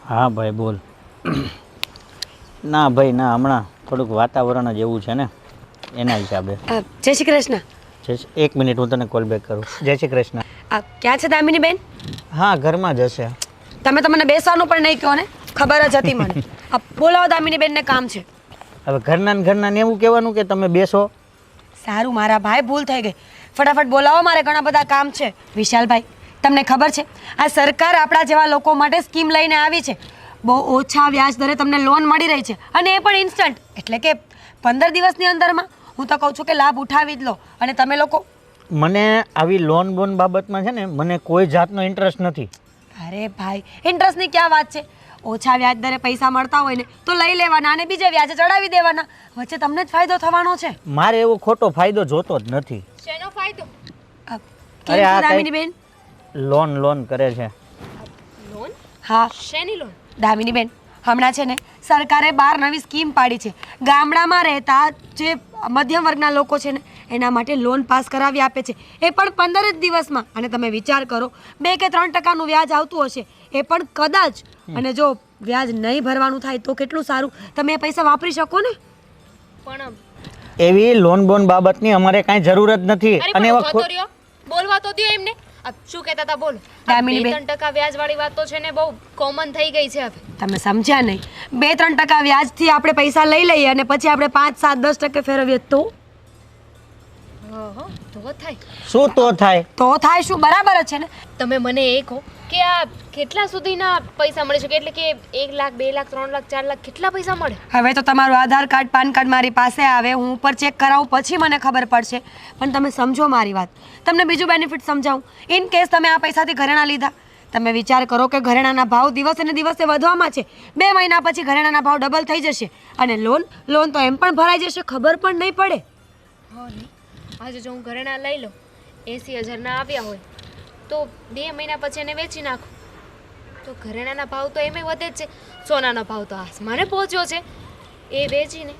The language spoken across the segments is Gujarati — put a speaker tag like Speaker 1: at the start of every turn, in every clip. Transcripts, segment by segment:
Speaker 1: હા ભાઈ બોલ. ના ભાઈ ના, હમણાં થોડુંક વાતાવરણ જ એવું છે ને એના હિસાબે.
Speaker 2: જય શ્રી કૃષ્ણ.
Speaker 1: એક મિનિટ, હું તને કોલ બેક કરું. જય શ્રી કૃષ્ણ.
Speaker 2: ક્યાં છે દામિની બેન?
Speaker 1: હા, ઘરમાં જ હશે.
Speaker 2: તમે તો મને બેસવાનું પણ નહીં કહો ને, ખબર જ હતી મને. બોલાવો દામિની બેનને કામ છે.
Speaker 1: હવે ઘરના ને એવું કહેવાનું કે તમે બેસો?
Speaker 2: સારું મારા ભાઈ, ભૂલ થઈ ગઈ. ફટાફટ બોલાવો, મારે ઘણા બધા કામ છે. વિશાલભાઈ, તમને ખબર છે આ સરકાર આપણા જેવા લોકો માટે સ્કીમ લઈને આવી છે. બહુ ઓછા વ્યાજ દરે તમને લોન મળી રહી છે, અને એ પણ ઇન્સ્ટન્ટ, એટલે કે 15 દિવસની અંદરમાં. હું તો કહું છું કે લાભ ઉઠાવી જ લો. અને તમે લોકો,
Speaker 1: મને આવી લોન બોન બાબતમાં છે ને મને કોઈ જાતનો ઇન્ટરેસ્ટ નથી.
Speaker 2: અરે ભાઈ, ઇન્ટરેસ્ટની ક્યાં વાત છે? ઓછા વ્યાજ દરે પૈસા મળતા હોય ને તો લઈ લેવાના અને બીજે વ્યાજે ચડાવી દેવાના. વચ્ચે તમને જ ફાયદો થવાનો છે.
Speaker 1: મારે એવો ખોટો ફાયદો જોતો જ નથી.
Speaker 3: શેનો ફાયદો?
Speaker 2: કેમ છો દામિની બેન?
Speaker 1: લોન કરે છે.
Speaker 3: લોન?
Speaker 2: હા
Speaker 3: શેની લોન?
Speaker 2: દામિની બેન, હમણાં છે ને સરકારે 12 નવી સ્કીમ પાડી છે. ગામડામાં રહેતા જે મધ્યમ વર્ગના લોકો છે ને એના માટે લોન પાસ કરાવી આપે છે, એ પણ 15 જ દિવસમાં. અને તમે વિચાર કરો, 2 કે 3% વ્યાજ આવતું હશે, એ પણ કદાચ. અને જો વ્યાજ નહીં ભરવાનું થાય તો કેટલું સારું, તમે એ પૈસા વાપરી શકો ને.
Speaker 3: પણ
Speaker 1: એવી લોન બોન બાબતની અમારે કાંઈ જરૂર જ નથી.
Speaker 3: અને બોલવા તો દો એમને. શું કહેતા હતા બોલો.
Speaker 2: દામિની બેન,
Speaker 3: 2-3% વ્યાજ વાળી વાત તો છે ને બહુ કોમન થઈ ગઈ છે હવે.
Speaker 2: તમે સમજ્યા નહીં. 2-3% વ્યાજથી આપણે પૈસા લઈ લઈએ અને પછી આપણે 5-7-10% ફેરવીએ તો
Speaker 3: તો થાય.
Speaker 1: શું તો થાય?
Speaker 2: તો થાય શું? બરાબર જ છે ને.
Speaker 3: તમે મને એ કહો કે આ કેટલા સુધીના પૈસા મળે છે? એટલે કે 1 લાખ, 2 લાખ, 3 લાખ, 4 લાખ, કેટલા પૈસા મળે?
Speaker 2: હવે તો તમારું આધાર કાર્ડ, પાન કાર્ડ મારી પાસે આવે, હું ઉપર ચેક કરાવું પછી મને ખબર પડશે. પણ તમે સમજો મારી વાત. તમને બીજું બેનિફિટ સમજાવું. ઇન કેસ તમે આ પૈસાથી ઘરેણાં લીધા, તમે વિચાર કરો કે ઘરેણાના ભાવ દિવસે ને દિવસે વધવામાં છે. 2 મહિના પછી ઘરેણાના ભાવ ડબલ થઈ જશે. અને લોન તો એમ પણ ભરાઈ જશે, ખબર પણ નહીં પડે.
Speaker 3: આજે જો હું ઘરેણાં લઈ લઉં, 80,000 ના આવ્યા હોય તો 2 મહિના પછી એને વેચી નાખું તો ઘરેણાના ભાવ તો એમે વધે જ છે. સોનાનો ભાવ તો આસમાને પહોંચ્યો છે. એ વેચીને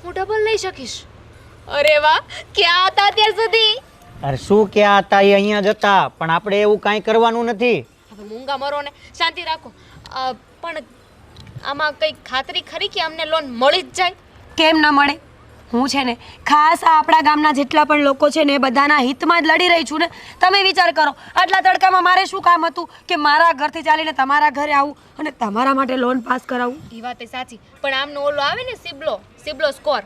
Speaker 3: હું ડબલ લઈ શકીશ. અરે વાહ, ક્યાં હતા અત્યાર સુધી?
Speaker 1: અરે શું ક્યાં હતા, એ અહીંયા જ હતા. પણ આપણે એવું કાંઈ કરવાનું નથી.
Speaker 3: હવે મૂંગા મરો ને શાંતિ રાખો. પણ આમાં કંઈ ખાતરી ખરી કે અમને લોન મળી જ જાય?
Speaker 2: કેમ ન મળે? હું છે ને ખાસ આપણા ગામના જેટલા પણ લોકો છે ને એ બધાના હિતમાં જ લડી રહી છું ને. તમે વિચાર કરો, આટલા તડકામાં મારે શું કામ હતું કે મારા ઘરથી ચાલીને તમારા ઘરે આવું અને તમારા માટે લોન પાસ કરાવું?
Speaker 3: એ વાત એ સાચી, પણ આમનો ઓલો આવે ને સિબલો સ્કોર,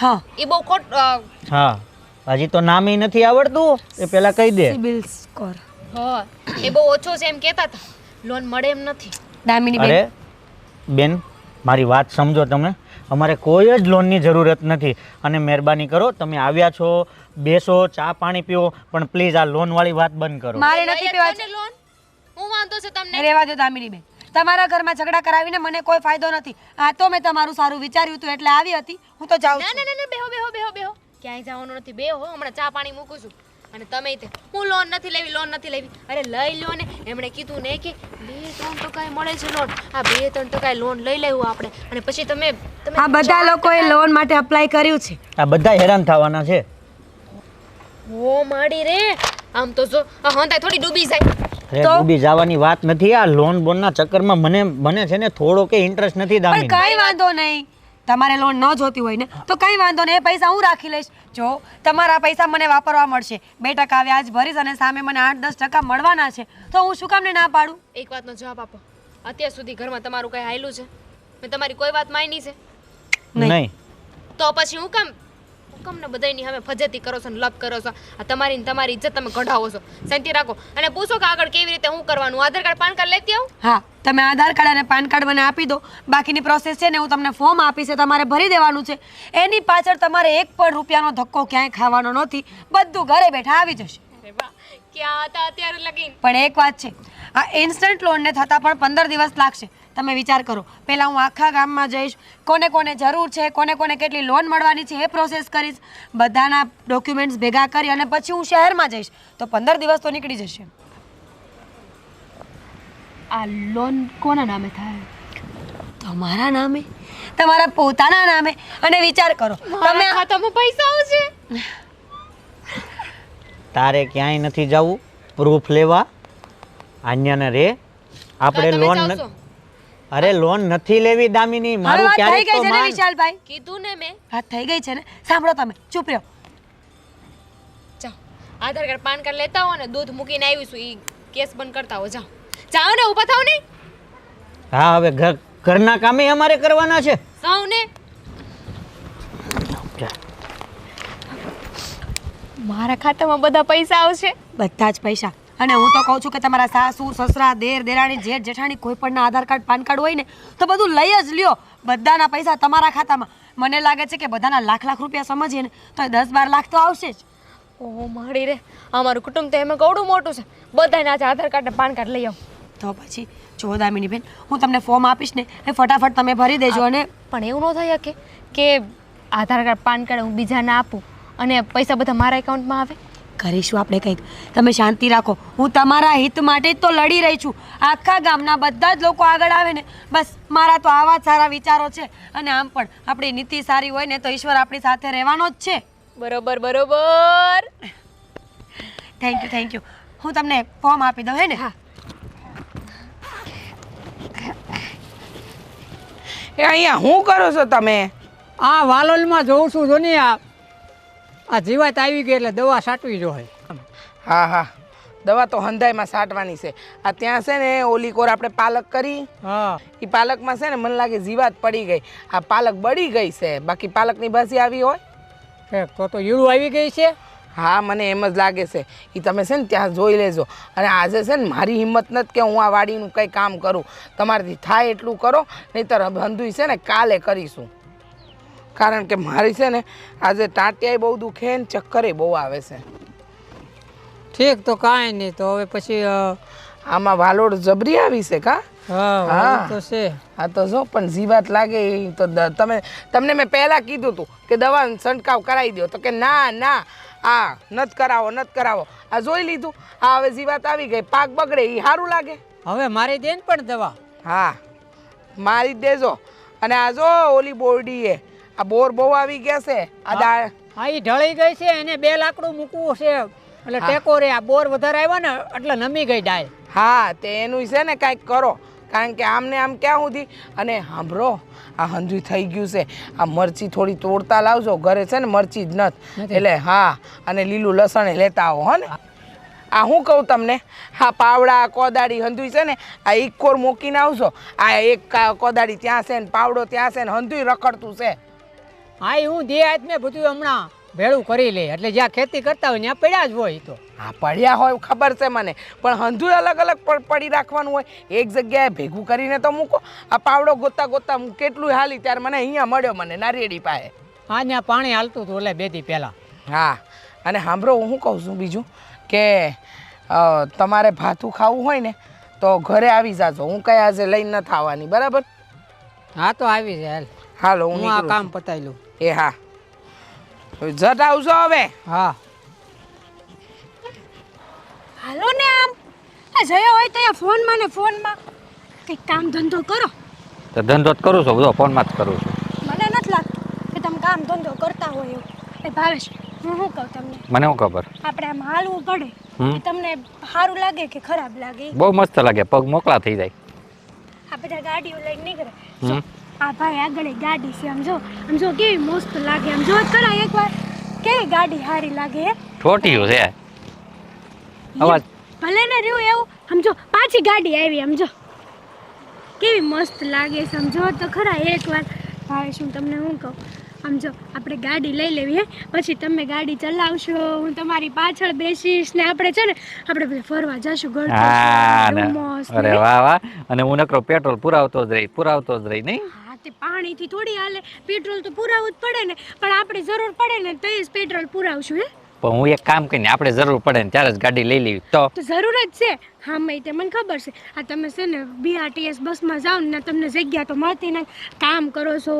Speaker 2: હા
Speaker 3: એ બહુ ખોટ.
Speaker 1: હા, હજી તો નામ નથી આવડતું, એ પેલા કહી દે.
Speaker 2: સિબિલ સ્કોર
Speaker 3: હા, એ બહુ ઓછો છે એમ કહેતા હતા. લોન મળે એમ નથી.
Speaker 2: દામિની
Speaker 1: અરે
Speaker 2: બેન,
Speaker 1: બેન, મારી વાત સમજો તમે. અમારે કોઈ જ લોનની જરૂરત નથી. અને મહેરબાની કરો, તમે આવ્યા છો, બેસો, ચા પાણી પીઓ, પણ પ્લીઝ આ લોન વાળી વાત બંધ કરો.
Speaker 2: મારે નથી પીવા છે
Speaker 3: લોન. હું વાંધો છે તમને?
Speaker 2: રહેવા દો દામિની બેન. તમારા ઘરમાં ઝઘડા કરાવીને મને કોઈ ફાયદો નથી. આ તો મેં તમારું સારું વિચાર્યું હતું એટલે આવી હતી. હું તો જાઉં છું.
Speaker 3: ના, બેહો. ક્યાંય જવાનું નથી. બેહો, હમણાં ચા પાણી મૂકું છું. અને તમે તે હું લોન નથી લેવી. અરે લઈ લો ને. એમણે કીધું ને કે 2-3% મળે છે લોન. આ 2-3% લોન લઈ લેવું આપણે. અને પછી તમે
Speaker 2: આ બધા લોકોએ લોન માટે અપ્લાય કર્યું છે.
Speaker 1: આ બધા હેરાન થવાના છે.
Speaker 3: હો માડી રે, આમ તો જો હંતાય થોડી ડૂબી જાય.
Speaker 1: અરે ડૂબી જવાની વાત નથી. આ લોન બોનના ચક્કરમાં મને છે ને થોડો કે ઇન્ટરેસ્ટ નથી
Speaker 2: પણ
Speaker 1: દામિની.
Speaker 2: કઈ વાંધો નહીં. તમારે લોન ન જોતી હોય ને તો કઈ વાંધો નહીં, એ પૈસા હું રાખી લઈશ. જો તમારા પૈસા મને વાપરવા મળશે, 2% વ્યાજ ભરીશ અને સામે મને 8-10% મળવાના છે, તો હું શું કામને ના પાડું?
Speaker 3: એક વાતનો જવાબ આપો. અત્યાર સુધી ઘરમાં તમારું કઈ હાયલું છે? મેં તમારી કોઈ વાત માની છે?
Speaker 1: નહીં.
Speaker 3: તો પછી હું કામ ને બધાયની સામે ફજેતી કરો છો ને લપ કરો છો? આ તમારી ઇજ્જત તમે કઢાવો છો. શાંતિ રાખો અને પૂછો કે આગળ કેવી રીતે હું કરવાનું. આધાર કાર્ડ, પાન કાર્ડ લેતી આવું?
Speaker 2: હા, તમે આધાર કાર્ડ અને પાન કાર્ડ મને આપી દો. બાકીની પ્રોસેસ છે ને હું તમને ફોર્મ આપીશ, તમારે ભરી દેવાનું છે. એની પાછળ તમારે 1 પણ રૂપિયાનો ધક્કો ક્યાંય ખાવાનો નથી. બધું ઘરે બેઠા આવી જશે.
Speaker 3: અરે વાહ, ક્યાં હતા અત્યારે લગીન?
Speaker 2: પણ એક વાત છે, આ ઇન્સ્ટન્ટ લોનને થતાં પણ 15 દિવસ લાગશે. તમે વિચાર કરો, પહેલાં હું આખા ગામમાં જઈશ, કોને જરૂર છે, કોને કેટલી લોન મળવાની છે એ પ્રોસેસ કરીશ, બધાના ડોક્યુમેન્ટ્સ ભેગા કરી અને પછી હું શહેરમાં જઈશ, તો 15 દિવસ તો નીકળી જશે.
Speaker 3: આ લોન કોના નામે થાય?
Speaker 2: તમારા નામે, તમારા પોતાના નામે. અને વિચાર કરો,
Speaker 3: તમે ખાતામાં પૈસા આવશે.
Speaker 1: તારે ક્યાંય નથી જવું પ્રૂફ લેવા. આન્યાને રે, આપણે લોન અરે લોન નથી લેવી દામિની,
Speaker 2: હવે
Speaker 1: મારું
Speaker 2: વાત થઈ
Speaker 1: ક્યારેક
Speaker 2: ગઈ
Speaker 1: તો
Speaker 2: છે ને
Speaker 1: માન.
Speaker 2: વિશાલભાઈ,
Speaker 3: કીધું ને મેં.
Speaker 2: વાત થઈ ગઈ છે ને. સાંભળો તમે, ચૂપ રહ્યો.
Speaker 3: જાઓ આધાર કાર્ડ પાન કાર્ડ લેતા હો ને દૂધ મૂકીને આવીશું ઈ કેસ બંધ કરતા હો. જાઓ જાઓ ને, ઊભા થાવ ને.
Speaker 1: હા હવે ઘરના કામે અમારે કરવાના છે.
Speaker 3: સૌને મારા ખાતામાં બધા પૈસા આવશે.
Speaker 2: બધા જ પૈસા. અને હું તો કહું છું કે તમારા સાસુ સસરા દેર દેરાણી જેઠ જેઠાણી કોઈ પણના આધાર કાર્ડ પાન કાર્ડ હોય ને તો બધું લઈ જ લ્યો. બધાના પૈસા તમારા ખાતામાં. મને લાગે છે કે બધાના લાખ લાખ રૂપિયા સમજીએ ને તો 10-12 લાખ તો આવશે જ.
Speaker 3: ઓહો મારી રે, અમારું કુટુંબ તો એમાં કવડું મોટું છે. બધાના આધાર કાર્ડ ને પાન કાર્ડ લઈ આવો.
Speaker 2: તો પછી જો દામિની બેન, હું તમને ફોર્મ આપીશ ને એ ફટાફટ તમે ભરી દેજો. અને
Speaker 3: પણ એવું ન થઈ શકે કે આધાર કાર્ડ પાન કાર્ડ હું બીજાને આપું અને પૈસા બધા મારા એકાઉન્ટમાં આવે.
Speaker 2: કરીશું આપણે કંઈક. તમે શાંતિ રાખો. હું તમારા હિત માટે જ તો લડી રહી છું. આખા ગામના બધા જ લોકો આગળ આવે ને બસ મારા તો આવા જ સારા વિચારો છે. અને આમ પણ આપણી નીતિ સારી હોય ને તો ઈશ્વર આપણી સાથે રહેવાનો જ છે.
Speaker 3: બરોબર બરોબર.
Speaker 2: Thank you. હું તમને ફોર્મ આપી દઉં હે ને?
Speaker 3: હા.
Speaker 4: એ અહીંયા શું કરો છો તમે?
Speaker 5: આ વાલોલમાં જોઉં છું જો ને આ જીવાત આવી ગઈ એટલે દવા છાંટવી જોઈએ.
Speaker 4: હા દવા તો હંધાઈમાં સાટવાની છે. આ ત્યાં છે ને ઓલી કોર આપણે પાલક કરી,
Speaker 5: હા
Speaker 4: એ પાલકમાં છે ને મને લાગે જીવાત પડી ગઈ. આ પાલક બળી ગઈ છે, બાકી પાલકની ભાજી આવી હોય.
Speaker 5: તો ઈળું આવી ગઈ છે.
Speaker 4: હા મને એમ જ લાગે છે. એ તમે છે ને ત્યાં જોઈ લેજો. અને આજે છે ને મારી હિંમત નથી કે હું આ વાડીનું કંઈ કામ કરું. તમારાથી થાય એટલું કરો, નહીંતર બંધુઈ છે ને કાલે કરીશું. કારણ કે મારી છે ને આજે ટાંટિયાય બહુ દુખે ને ચક્કરે બહુ આવે છે.
Speaker 5: ઠીક તો કાંઈ નહીં. તો હવે પછી
Speaker 4: આમાં વાલોડ જબરી આવી છે કા?
Speaker 5: હા તો છે.
Speaker 4: હા તો જો પણ જીવાત લાગે એ તો તમને મેં પહેલાં કીધું હતું કે દવા છંટકાવ કરાવી દો તો કે ના આ નથી કરાવો. આ જોઈ લીધું. આ હવે જીવાત આવી ગઈ, પાક બગડે એ સારું લાગે.
Speaker 5: હવે મારી દે ને પણ દવા.
Speaker 4: હા મારી જ દેજો. અને આ જો ઓલી બોરડીએ આ બોર બહુ આવી ગયા છે. આ દાળ
Speaker 5: હા એ ઢળી ગઈ છે, એને 2 લાકડું મૂકવું છે એટલે ટેકો રે. આ બોર વધારે આવ્યા ને એટલે નમી ગઈ ડાળ.
Speaker 4: હા તે એનું છે ને કાંઈક કરો, કારણ કે આમને આમ ક્યાં સુધી. અને સાંભળો, આ હંધુય થઈ ગયું છે. આ મરચી થોડી તોડતા લાવજો, ઘરે છે ને મરચી જ નથી એટલે. હા અને લીલું લસણ લેતા આવો હો ને. આ હું કહું તમને, હા પાવડા કોદાળી હંધુય છે ને આ એક કોર મૂકીને આવજો. આ એક કોદાળી ત્યાં છે ને પાવડો ત્યાં છે ને હંધુય રખડતું છે.
Speaker 5: હા એ હું દે આજ મેં બધું હમણાં ભેળું કરી લે એટલે જ્યાં ખેતી કરતા હોય ત્યાં પડ્યા જ હોય. તો
Speaker 4: હા પડ્યા હોય ખબર છે મને, પણ હંધુય અલગ અલગ પડી રાખવાનું હોય. એક જગ્યાએ ભેગું કરીને તો મૂકો. આ પાવડો ગોતા હું કેટલું હાલી ત્યારે મને અહીંયા મળ્યો, મને નારિયેળી પાસે.
Speaker 5: હા ત્યાં પાણી હાલતું હતું એટલે 2 દી પહેલાં.
Speaker 4: હા અને સાંભળો, હું શું કહું છું બીજું કે તમારે ભાથું ખાવું હોય ને તો ઘરે આવી જાજો. હું કઈ આજે લઈને નથી આવવાની, બરાબર?
Speaker 5: હા તો આવી જાય.
Speaker 4: હાલો
Speaker 5: હું આ કામ પતાવી લઉં.
Speaker 4: એ હા જટ આવજો હવે.
Speaker 5: હા
Speaker 2: હાલો ને આમ આ જયો હોય તો ફોનમાં ને ફોનમાં કંઈક કામ ધંધો કરો.
Speaker 6: તો ધંધો જ કરું છું, બધો ફોનમાં જ કરું છું.
Speaker 2: મને નથી લાગતું કે તમે કામ ધંધો કરતા હોય એવું. એ ભાવેશ, હું શું કહું તમને,
Speaker 6: મને શું ખબર?
Speaker 2: આપણે આમ હાલવું પડે. એ તમને સારું લાગે કે ખરાબ લાગે?
Speaker 6: બહુ મસ્ત લાગે, પગ મોકળા થઈ જાય.
Speaker 2: આ બધા ગાડીઓ લઈને નીકળે. આ ભાઈ આગળ ગાડી છે, આમ જો કેવી મસ્ત લાગે. આમ જો ખરા એકવાર કેવી ગાડી સારી લાગે. હે
Speaker 6: છોટીયું છે અવાજ.
Speaker 2: ભલે ને રહ્યું એવું. સમજો પાછી ગાડી આવી, આમ જો કેવી મસ્ત લાગે. સમજો તો ખરા એકવાર. ભાવેશ હું તમને શું કહું, આમ જો આપણે ગાડી લઈ લેવી. પછી તમે ગાડી ચલાવશો, હું તમારી પાછળ બેસીશ ને આપણે છે ને આપણે બધે ફરવા જશું.
Speaker 6: અરે વાહ. અને હું નકરો પેટ્રોલ પુરાવતો જ રહી નહીં.
Speaker 2: હા તે પાણીથી થોડી હાલે, પેટ્રોલ તો પુરાવવું જ પડે ને. પણ આપણે જરૂર પડે ને તો જ પેટ્રોલ પુરાવશું.
Speaker 6: પણ હું એક કામ કરીને આપણે જરૂર પડે ને ત્યારે જ ગાડી લઈ લેવી. તો
Speaker 2: જરૂર જ છે. હા મેં તે મને ખબર છે. આ તમે છે ને BRTS બસમાં જાઓ ને તમને જગ્યા તો મળતી નહીં, કામ કરો છો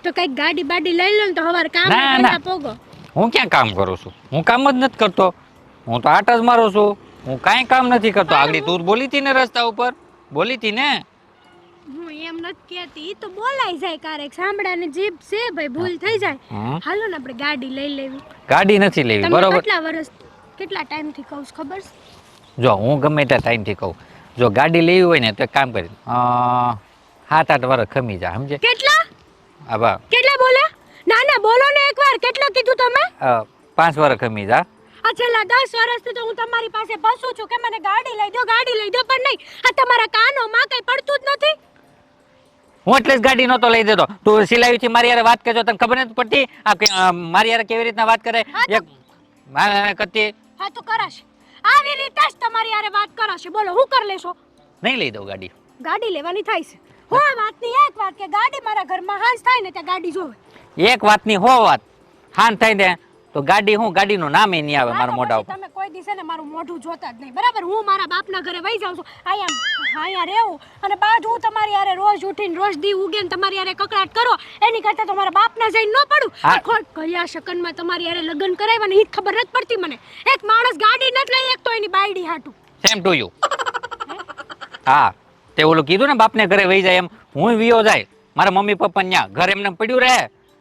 Speaker 2: તો કંઈક ગાડી બાડી લઈ લો ને તો સવારે કામ પહેલા પોગો.
Speaker 6: હું ક્યાં કામ કરું છું? હું કામ જ નથી કરતો. હું તો આટા જ મારું છું. હું કાંઈ કામ નથી કરતો. આગળ તું બોલી હતી ને રસ્તા ઉપર, બોલી હતી ને.
Speaker 2: હું એમ નથી કહેતી, તો બોલાઈ જાય ક્યારેક. સાંભળાને જીભ છે ભાઈ, ભૂલ થઈ જાય. હાલો ને આપણે ગાડી લઈ લેવી.
Speaker 6: ગાડી નથી લેવી, બરોબર?
Speaker 2: કેટલા ટાઈમથી કહું છું ખબર છે?
Speaker 6: જો હું ગમે ત્યાં ટાઈમથી કહું, જો ગાડી લેવી હોય ને તો એક કામ કરી 7-8 વર્ષ ખમી જા સમજે.
Speaker 2: કેટલા
Speaker 6: આબા
Speaker 2: કેટલા બોલ્યા? ના ના બોલો ને એકવાર, કેટલા કીધું તમે?
Speaker 6: 5 વર્ષ ખમી જા.
Speaker 2: આ છેલ્લા 10 વર્ષથી તો હું તમારી પાસે બસું છું કે મને ગાડી લઈ દો પણ નહીં. આ તમારા કાનોમાં કઈ પડતું જ નથી.
Speaker 6: હું એટલે જ ગાડી નહોતો લઈ દેતો. તું સિલાઈથી મારી યારે વાત કરજો, તને ખબર નથી પડતી મારી યારે કેવી રીતના વાત કરે? એક મારે કરતી
Speaker 2: હા તો કરાશે, આવી રીતે જ તમારી યારે વાત કરાશે. બોલો હું કરી લેશો?
Speaker 6: નહીં લઈ દઉં ગાડી.
Speaker 2: ગાડી લેવાની થાય છે. હો આ વાતની એક વાત કે ગાડી મારા ઘરમાં હાંસ થાય ને ત્યાં ગાડી જોવે.
Speaker 6: એક વાતની હો વાત હાન થાય ને તો ગાડી હું ગાડીનું નામે નહીં આવે મારા મોઢા ઉપર.
Speaker 2: તમે કોઈ દિવસે ને મારું મોઢું જોતા જ નહીં, બરાબર? હું મારા બાપના ઘરે વહી જાઉં છું, અહીંયા રહેવું અને બાદ હું તમારી યારે રોજ ઉઠીને રોજ દી ઉગે ને તમારી યારે કકડાટ કરો એની કરતા તો મારા બાપના જઈને ન પડું. ખોટ કયા શકનમાં તમારી યારે લગ્ન કરાવ્યા ને એ ખબર નથી પડતી મને. એક માણસ ગાડી નથી લઈ એક તો એની બાયડી હાટું.
Speaker 6: Same to you. હા તે ઓલું કીધું ને બાપને ઘરે વહી જાય એમ હું વિયો જાય મારા મમ્મી પપ્પા ન્યા ઘર એમને પડ્યું રહે,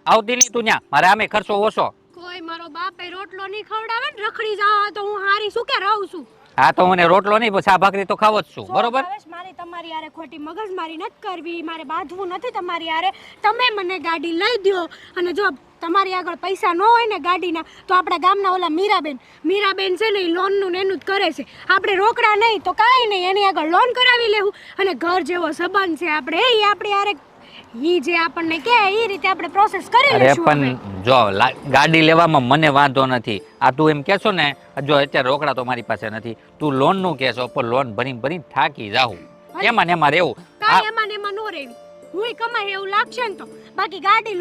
Speaker 6: આવતી નહીં તું ન્યા. મારે આમે ખર્ચો ઓછો.
Speaker 2: કોઈ મારો બાપ એ રોટલો નહીં ખવડાવે ને રખડી જાવ તો હું હારી શું કે રહું છું.
Speaker 6: હા તો મને રોટલો નહીં પણ ભાખરી તો ખાવ જ છું, બરોબર?
Speaker 2: મારી તમારી યારે ખોટી મગજમારી નથી કરવી, મારે બાંધવું નથી તમારી યારે. તમે મને ગાડી લઈ દ્યો અને જો તમારી આગળ પૈસા ન હોય ને ગાડીના તો આપણા ગામના ઓલા મીરાબેન છે ને એ લોનનું ને એનું જ કરે છે. આપણે રોકડા નહીં તો કાંઈ નહીં, એની આગળ લોન કરાવી લેવું અને ઘર જેવો સંબંધ છે આપણે એ આપણે યારે ઈ જે આપણને કે એ રીતે આપણે પ્રોસેસ કરી
Speaker 6: અરે
Speaker 2: લેશું.
Speaker 6: પણ જો ગાડી લેવામાં મને વાંધો નથી. આ તું એમ કહેશો ને જો અત્યારે રોકડા તો મારી પાસે નથી, તું લોન નું કહેશો પણ લોન ભરી થાકી જાઉં એમાં ને એમાં રહેવું.
Speaker 2: કાંઈ એમાં ને એમાં નો રહેવી, હું કમાય એવું લાગશે ને તો. બાકી ગાડી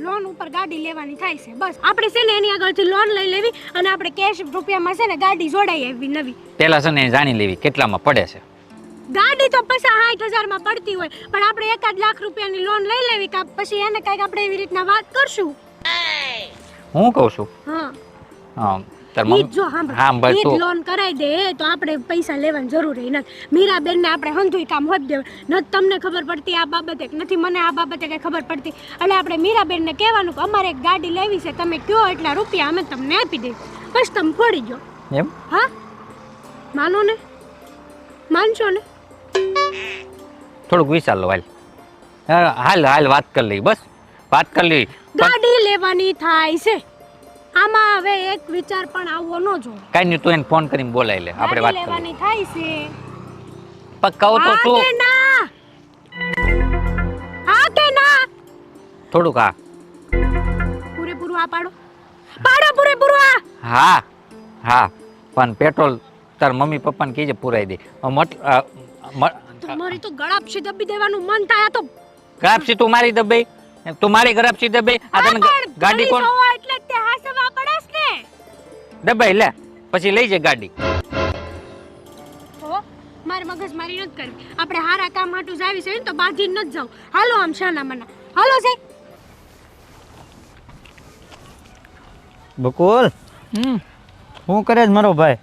Speaker 2: લોન ઉપર ગાડી લેવાની થાય છે બસ. આપણે છે ને એની આગળથી લોન લઈ લેવી અને આપણે કેશ રૂપિયામાં છે ને ગાડી જોડાઈ આવી નવી.
Speaker 6: પેલા છે ને જાણી લેવી કેટલામાં પડે છે.
Speaker 2: ગાડી તો પછી 60,000 માં પડતી હોય પણ આપણે 1 લાખ રૂપિયાની લોન લઈ લેવી કે પછી એને કઈક આપણે એવી રીતના વાત કરશું.
Speaker 6: હું કહું છું
Speaker 2: હા
Speaker 6: તાર
Speaker 2: ઈ જ જો
Speaker 6: સાંભળ
Speaker 2: ઈ જ
Speaker 6: તું.
Speaker 2: લોન કરાઈ દે તો આપણે પૈસા લેવાની જરૂર નથી. મીરાબેન ને આપણે હંધુય કામ હોત દેવ નથી તમને ખબર પડતી આ બાબતે, નથી મને આ બાબતે કઈ ખબર પડતી. એટલે આપણે મીરાબેન ને કહેવાનું કે અમારે એક ગાડી લેવી છે, તમે કયો એટલા રૂપિયા અમે તમને આપી દઈએ, બસ તમે ફોડી ગયો.
Speaker 6: એમ
Speaker 2: હા માનો ને, માનશો ને?
Speaker 6: થોડુંક વિચાર લો. હાલ વાત કરી લઈ, બસ વાત કરી લઈ.
Speaker 2: ગાડી લેવાની થાય છે આમાં હવે એક વિચાર પણ આવવો ન જોઈએ.
Speaker 6: કઈ નહીં તું એને ફોન કરીને બોલાવી લે, આપણે વાત કરી
Speaker 2: લેવાની થાય છે.
Speaker 6: પણ કહું તો
Speaker 2: હા
Speaker 6: તું
Speaker 2: કે ના? હા કે ના?
Speaker 6: થોડુંક
Speaker 2: પૂરેપૂરું આ પાડો પૂરેપૂરું આ.
Speaker 6: હા પણ પેટ્રોલ તાર મમ્મી પપ્પાને કીજે પુરાઈ દે.
Speaker 2: તમારી તો ગળાપસી દબી દેવાનું મન થાય તો
Speaker 6: ગરાપસી તું મારી દબાઈ, તું મારી ગરાપસી દબાઈ. આ તને ગાડી કોણ
Speaker 2: એટલે તે હાસવા પડસ ને
Speaker 6: દબાઈ લે પછી લઈ જાય ગાડી.
Speaker 2: તો મારે મગજ મારી નથી કરવી. આપણે હારા કામ હાટું જાવી છે ને તો બાજી નથી જાવ. હાલો આમ શાના મના હાલો છે.
Speaker 1: બકુલ શું કરે છે મારો ભાઈ?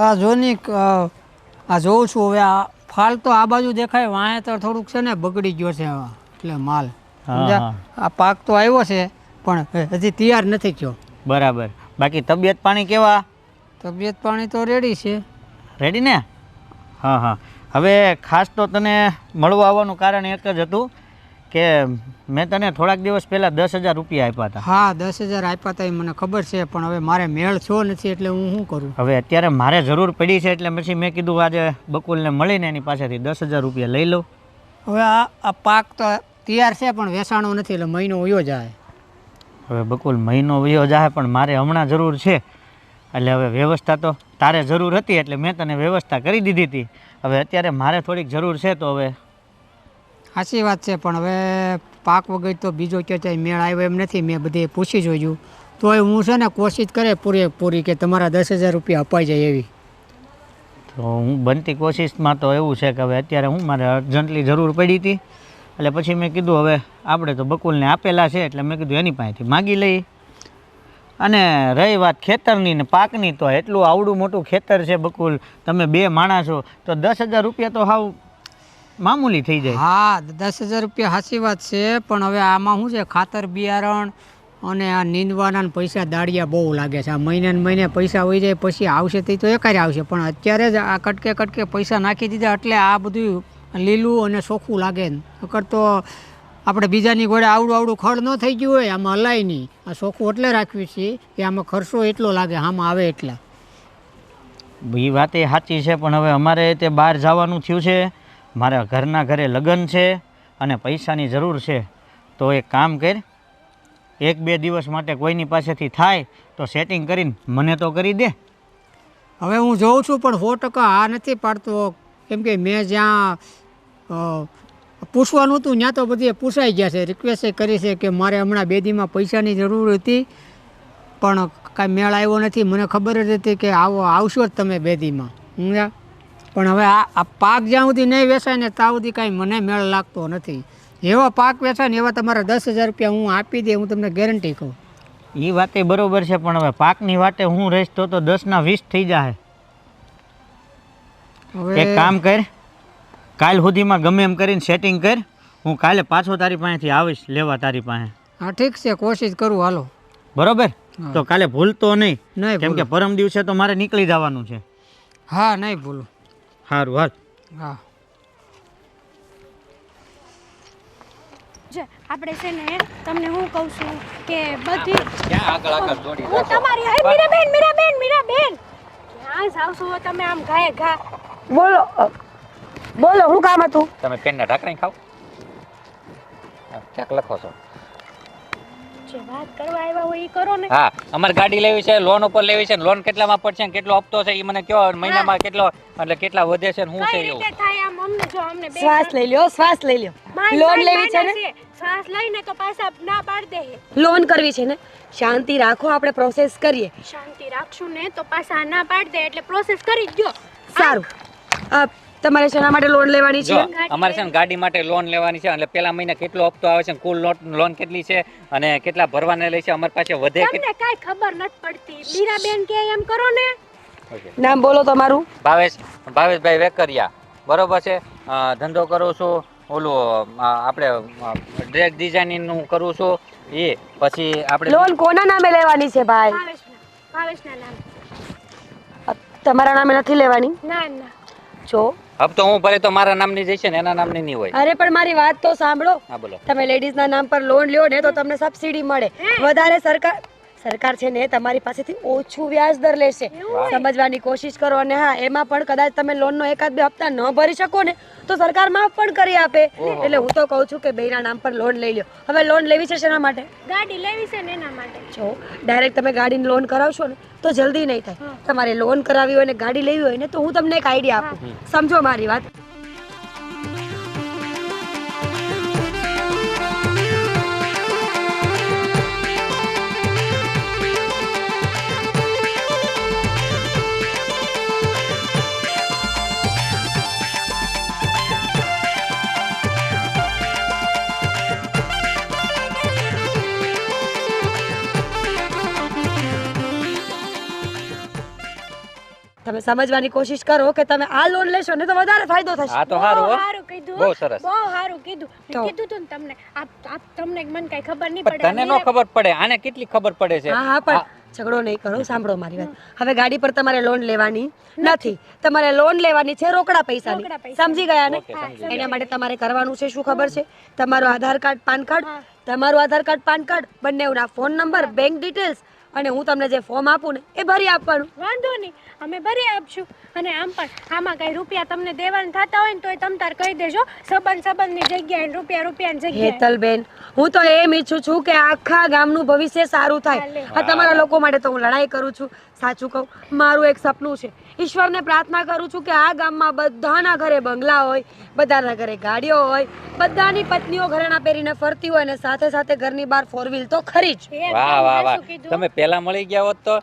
Speaker 5: આ જોની આ જોઉં છું હવે આ ફાલ તો આ બાજુ દેખાય વાંહે તો થોડુંક છે ને બગડી ગયો છે એટલે માલ સમજ્યા? આ પાક તો આવ્યો છે પણ હજી તૈયાર નથી થયો.
Speaker 1: બરાબર. બાકી તબિયત પાણી કેવા?
Speaker 5: તબિયત પાણી તો રેડી છે.
Speaker 1: રેડી ને? હા હવે ખાસ તો તને મળવા આવવાનું કારણ એક જ હતું કે મેં તને થોડાક દિવસ પહેલાં 10,000 રૂપિયા આપ્યા હતા.
Speaker 5: હા 10,000 આપ્યા હતા એ મને ખબર છે પણ હવે મારે મેળ છો નથી એટલે હું શું કરું?
Speaker 1: હવે અત્યારે મારે જરૂર પડી છે એટલે પછી મેં કીધું આજે બકુલને મળીને એની પાસેથી 10,000 રૂપિયા લઈ લઉં.
Speaker 5: હવે આ પાક તો તૈયાર છે પણ વેચાણો નથી એટલે મહિનો વયો જાય.
Speaker 1: હવે બકુલ મહિનો વયો જાય પણ મારે હમણાં જરૂર છે એટલે હવે વ્યવસ્થા તો તારે જરૂર હતી એટલે મેં તને વ્યવસ્થા કરી દીધી હતી. હવે અત્યારે મારે થોડીક જરૂર છે તો હવે
Speaker 5: સાચી વાત છે પણ હવે પાક વગર તો બીજો ક્યાંય મેળ આવ્યો એમ નથી. મેં બધે પૂછી જોયું તોય હું છે ને કોશિશ કરે પૂરી કે તમારા 10,000 રૂપિયા અપાઈ જાય એવી.
Speaker 1: તો હું બનતી કોશિશમાં તો એવું છે કે હવે અત્યારે હું મારે અર્જન્ટલી જરૂર પડી હતી એટલે પછી મેં કીધું હવે આપણે તો બકુલને આપેલા છે એટલે મેં કીધું એની પાસેથી માગી લઈ. અને રહી વાત ખેતરની ને પાકની તો એટલું આવડું મોટું ખેતર છે બકુલ, તમે 2 માણસ છો તો 10,000 રૂપિયા તો હાવ મામૂલી થઈ જાય.
Speaker 5: હા 10,000 રૂપિયા સાચી વાત છે પણ હવે આમાં શું છે ખાતર બિયારણ અને આ નીંદવાના પૈસા દાડિયા બહુ લાગે છે. આ મહિને પૈસા હોઈ જાય પછી આવશે તે તો એકારે આવશે પણ અત્યારે જ આ કટકે પૈસા નાખી દીધા એટલે આ બધું લીલું અને ચોખ્ખું લાગે ને નકર તો આપણે બીજાની ઘોડે આવડું ખડ ન થઈ ગયું હોય આમાં હલાય નહીં. આ ચોખ્ખું એટલે રાખવી છે કે આમાં ખર્ચો એટલો લાગે આમાં આવે એટલા.
Speaker 1: એ વાત એ સાચી છે, પણ હવે અમારે તે બહાર જવાનું થયું છે, મારા ઘરના ઘરે લગ્ન છે અને પૈસાની જરૂર છે. તો એક કામ કર, 1-2 દિવસ માટે કોઈની પાસેથી થાય તો સેટિંગ કરીને મને તો કરી દે.
Speaker 5: હવે હું જોઉં છું પણ 100% આ નથી પાડતો, કેમ કે મેં જ્યાં પૂછવાનું હતું ત્યાં તો બધી પૂછાઈ ગયા છે. રિક્વેસ્ટ કરી છે કે મારે હમણાં 2 દીમાં પૈસાની જરૂર હતી પણ કાંઈ મેળ આવ્યો નથી. મને ખબર જ હતી કે આવશો જ તમે 2 દીમાં. સમજ્યા? પણ હવે આ પાક જ્યાં સુધી નહીં વેચાય ને ત્યાં સુધી કાંઈ મને મેળ લાગતો નથી. એવા પાક વેચાય ને એવા તમારા 10,000 રૂપિયા હું આપી દે, હું તમને ગેરંટી કહું.
Speaker 1: એ વાતે બરોબર છે, પણ હવે પાકની વાતે હું રહીશ તો 10ના 20 થઈ જાય.
Speaker 5: હવે
Speaker 1: એક કામ કર, કાલ સુધીમાં ગમે એમ કરીને સેટિંગ કર, હું કાલે પાછો તારી પાસેથી આવીશ લેવા તારી પાસે.
Speaker 5: હા ઠીક છે, કોશિશ કરું. હાલો
Speaker 1: બરોબર? તો કાલે ભૂલતો નહીં,
Speaker 5: નહીં
Speaker 1: કેમ કે પરમ દિવસે તો મારે નીકળી જવાનું છે.
Speaker 5: હા નહીં ભૂલું.
Speaker 1: સારું હાલ.
Speaker 5: હા
Speaker 7: જે આપણે છે ને તમને હું કહું છું કે બધી
Speaker 6: ક્યાં આગળ દોડી
Speaker 7: હું તમારી હે મીરાબેન ક્યાં જાવ છો તમે આમ ઘાએ ઘા?
Speaker 2: બોલો બોલો, શું કામ હતું?
Speaker 6: તમે પેનના ઢાંકણી ખાવ ક્યાંક લખો છો?
Speaker 7: જે વાત કરવા આવ્યા હોય એ કરો ને.
Speaker 6: હા, અમારે ગાડી લેવી છે, લોન ઉપર લેવી છે. લોન કેટલામાં પડશે ને કેટલો હપ્તો છે એ મને કયો, મહિનામાં કેટલો એટલે કેટલા વધે છે ને શું છે
Speaker 7: કઈ
Speaker 6: એવું?
Speaker 7: રીતે થાય આમ અમને જો અમને બે
Speaker 2: શ્વાસ લઈ લ્યો, શ્વાસ લઈ લ્યો. લોન લેવી છે ને,
Speaker 7: શ્વાસ લઈને તો પાછા ના પાડ દે.
Speaker 2: લોન કરવી છે ને, શાંતિ રાખો, આપણે પ્રોસેસ કરીએ.
Speaker 7: શાંતિ રાખશું ને તો પાછા ના પાડ દે એટલે પ્રોસેસ કરી જ દો.
Speaker 2: સારું. તમારે શેના માટે લોન લેવાની
Speaker 6: જો
Speaker 2: છે?
Speaker 6: અમારે છે ને ગાડી માટે લોન લેવાની છે, એટલે પેલા મહિને કેટલો હપ્તો આવે છે, કુલ લોન કેટલી છે અને કેટલા ભરવાના લે છે, અમારી પાસે વધે
Speaker 7: તમને કાઈ ખબર નથી પડતી. મીરાબેન કે એમ કરો ને.
Speaker 2: નામ બોલો તમારું.
Speaker 6: ભાવેશભાઈ વેકરિયા. બરોબર છે. ધંધો કરું છું, ઓલું આપણે ડ્રેસ ડિઝાઇનિંગ નું કરું છું. એ પછી આપણે
Speaker 2: લોન કોના નામે લેવાની છે ભાઈ?
Speaker 7: ભાવેશના નામ.
Speaker 2: તમારા નામે નથી લેવાની?
Speaker 7: ના ના.
Speaker 2: જો
Speaker 6: હપ્તો હું ભરે તો મારા નામની જશે ને એના નામની નહીં હોય.
Speaker 2: અરે પણ મારી વાત તો સાંભળો.
Speaker 6: હા બોલો.
Speaker 2: તમે લેડીઝ ના નામ પર લોન લ્યો ને તો તમને સબસિડી મળે. વધારે સરકાર છે ને તમારી પાસેથી ઓછું વ્યાજ દર લેશે. સમજવાની કોશિશ કરો. અને હા, એમાં પણ કદાચ તમે લોન નો 1-2 હપ્તા ન ભરી શકો ને તો સરકાર માફ પણ કરી આપે. એટલે હું તો કહું છું કે બેયના નામ પર લોન લઈ લ્યો. હવે લોન લેવી છે શેના માટે?
Speaker 7: ગાડી લેવી છે ને એના માટે.
Speaker 2: જો ડાયરેક્ટ તમે ગાડીની લોન કરાવશો ને તો જલ્દી નહીં થાય. તમારે લોન કરાવી હોય ને ગાડી લેવી હોય ને તો હું તમને એક આઈડિયા આપું. સમજો મારી વાત. તમે સમજવાની કોશિશ કરો કે તમે આ લોન લેશો ને તો વધારે ફાયદો થશે.
Speaker 6: હા તો સારું હો.
Speaker 7: સારું કીધું.
Speaker 6: બહુ સરસ.
Speaker 7: બહુ સારું કીધું. મેં કીધું તું ને તમને. આપ તમને મને કઈ ખબર નહીં
Speaker 6: પણ
Speaker 7: પડે.
Speaker 6: તને નો ખબર પડે, આને કેટલી ખબર પડે છે?
Speaker 2: હા હા, પણ ઝઘડો નહીં કરો. સાંભળો મારી વાત. હવે ગાડી પર તમારે લોન લેવાની નથી. તમારે લોન લેવાની છે રોકડા પૈસાની. સમજી ગયા ને? એના માટે તમારે કરવાનું છે શું ખબર છે? તમારું આધાર કાર્ડ, પાન કાર્ડ બંનેના ફોન નંબર, બેંક ડિટેલ્સ અને હું તમને જે ફોર્મ આપું ને એ ભરી આપવાનું.
Speaker 7: વાંધો નહીં, અમે ભરી આપશું. અને આમ પણ આમાં કઈ રૂપિયા તમને દેવાના થતા હોય ને તોય તમ તાર કહી દેજો. સંબંધની જગ્યાએ રૂપિયાની જગ્યાએ.
Speaker 2: હેતલબેન, હું તો એમ ઈચ્છું છું કે આખા ગામનું ભવિષ્ય સારું થાય. આ તમારા લોકો માટે તો હું લડાઈ કરું છું. સાચું કહું, મારું એક સપનું છે. ઈશ્વરને પ્રાર્થના કરું છું કે આ ગામમાં બધાના ઘરે બંગલા હોય, બધાના ઘરે ગાડીઓ હોય, બધાની પત્નીઓ ઘરેણા પહેરીને ફરતી હોય અને સાથે સાથે ઘરની બહાર 4 વ્હીલ તો ખરી જ.
Speaker 6: વાહ વાહ વાહ, તમે પેલા મળી ગયા હોત તો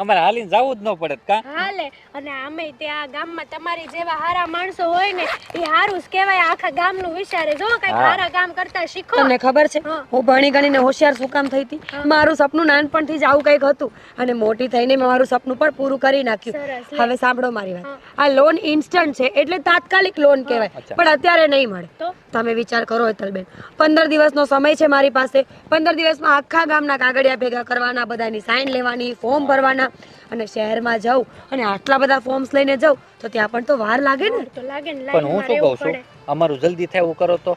Speaker 6: અમારે હાલીને જવું જ ન પડે કા?
Speaker 7: હાલે. અને આમે ત્યાં ગામમાં તમારી જેવા હારા માણસો હોય ને એ હારું જ કહેવાય. આખા ગામનું વિચારે જો કઈ હારા કામ કરતા શીખો.
Speaker 2: તમને ખબર છે હું ભણી ગણીને હોશિયાર શું કામ થઈ હતી? મારું સપનું નાનપણથી જ આવું કંઈક હતું અને મોટી થઈને મેં મારું સપનું પણ પૂરું કરી નાખ્યું. હવે સાંભળો મારી વાત. આ લોન ઇન્સ્ટન્ટ છે એટલે તાત્કાલિક લોન કહેવાય, પણ અત્યારે નહીં મળે. તમે વિચાર કરો હેતલબેન, 15 દિવસનો સમય છે મારી પાસે. 15 દિવસમાં આખા ગામના કાગળિયા ભેગા કરવાના, બધાની સાઈન લેવાની, ફોર્મ ભરવાના અને શહેરમાં જાઉં અને આટલા બધા ફોર્મ્સ લઈને જાઉં તો ત્યાં પણ તો વાર લાગે ને.
Speaker 7: તો લાગે ને
Speaker 6: પણ હું
Speaker 7: લાઈનમાં
Speaker 6: શું કહું
Speaker 7: રહેવું
Speaker 6: છું
Speaker 7: પડે.
Speaker 6: અમારું જલ્દી થાય એવું કરો તો.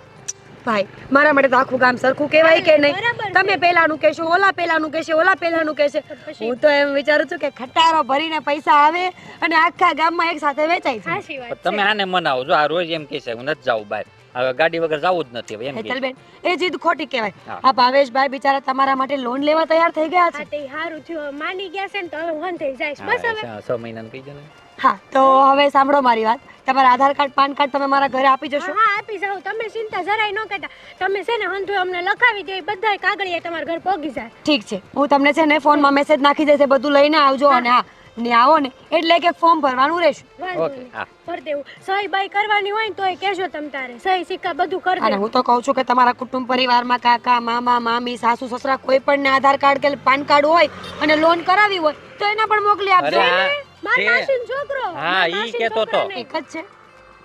Speaker 2: ભાઈ મારા માટે તો આખું ગામ સરખું કહેવાય કે નહીં?
Speaker 7: બરાબર છે.
Speaker 2: તમે પહેલાનું કહેશો, ઓલા પહેલાનું કહેશે, ઓલા પહેલાનું કહેશે. હું તો એમ વિચારું છું કે ખટારો ભરીને પૈસા આવે અને આખા ગામમાં એક સાથે વેચાય છે.
Speaker 7: સાચી વાત
Speaker 6: પણ તમે આને મનાવો જો આ રોજ એમ કહે છે હું નથી જાઉં બહાર, હવે ગાડી વગર જવું જ નથી હવે એમ કહે.
Speaker 2: હેતલબેન એ જીદ ખોટી કહેવાય.
Speaker 6: હા.
Speaker 2: આ ભાવેશભાઈ બિચારા તમારા માટે લોન લેવા તૈયાર થઈ ગયા છે.
Speaker 7: હા તે હારું થયું માની ગયા છે ને તો હવે હું થઈ જાય બસ હવે.
Speaker 6: 6 મહિનાનું કહી દો ને.
Speaker 2: હા તો હવે સાંભળો મારી વાત. તમારા આધાર કાર્ડ પાન કાર્ડ તમે મારા ઘરે આપી જશો?
Speaker 7: હા આપી જાવ તમે ચિંતા જરાય ન કરતા. તમે છે ને હંધુ અમને લખાવી દે બધા કાગળિયા તમારા ઘર પહોંચી જાય.
Speaker 2: ઠીક છે હું તમને છે ને ફોનમાં મેસેજ નાખી દઈશ, એ બધું લઈને આવજો. અને હા ને આવો ને એટલે કે ફોર્મ ભરવાનું રહેશે.
Speaker 7: વાંધો
Speaker 6: ઓકે,
Speaker 7: નહીં.
Speaker 6: હા.
Speaker 7: ભરી દેવું સહી બાઈ કરવાની હોય ને તોય કહેજો તમ તારે સહી સિક્કા બધું કરી
Speaker 2: અને
Speaker 7: દેવું.
Speaker 2: હું તો કહું છું કે તમારા કુટુંબ પરિવારમાં કાકા મામા મામી સાસુ સસરા કોઈ પણ ને આધાર કાર્ડ કે પાન કાર્ડ હોય અને લોન કરાવી હોય તો એના પણ મોકલી આપજો.
Speaker 6: અરે હા,
Speaker 7: મારા
Speaker 6: છે.
Speaker 7: માસીનો છોકરો
Speaker 6: હા,
Speaker 7: મારા
Speaker 6: ઈ
Speaker 7: માસીનો
Speaker 6: કહેતો
Speaker 7: છોકરો
Speaker 6: તો.
Speaker 7: નહીં.
Speaker 2: એક જ છે.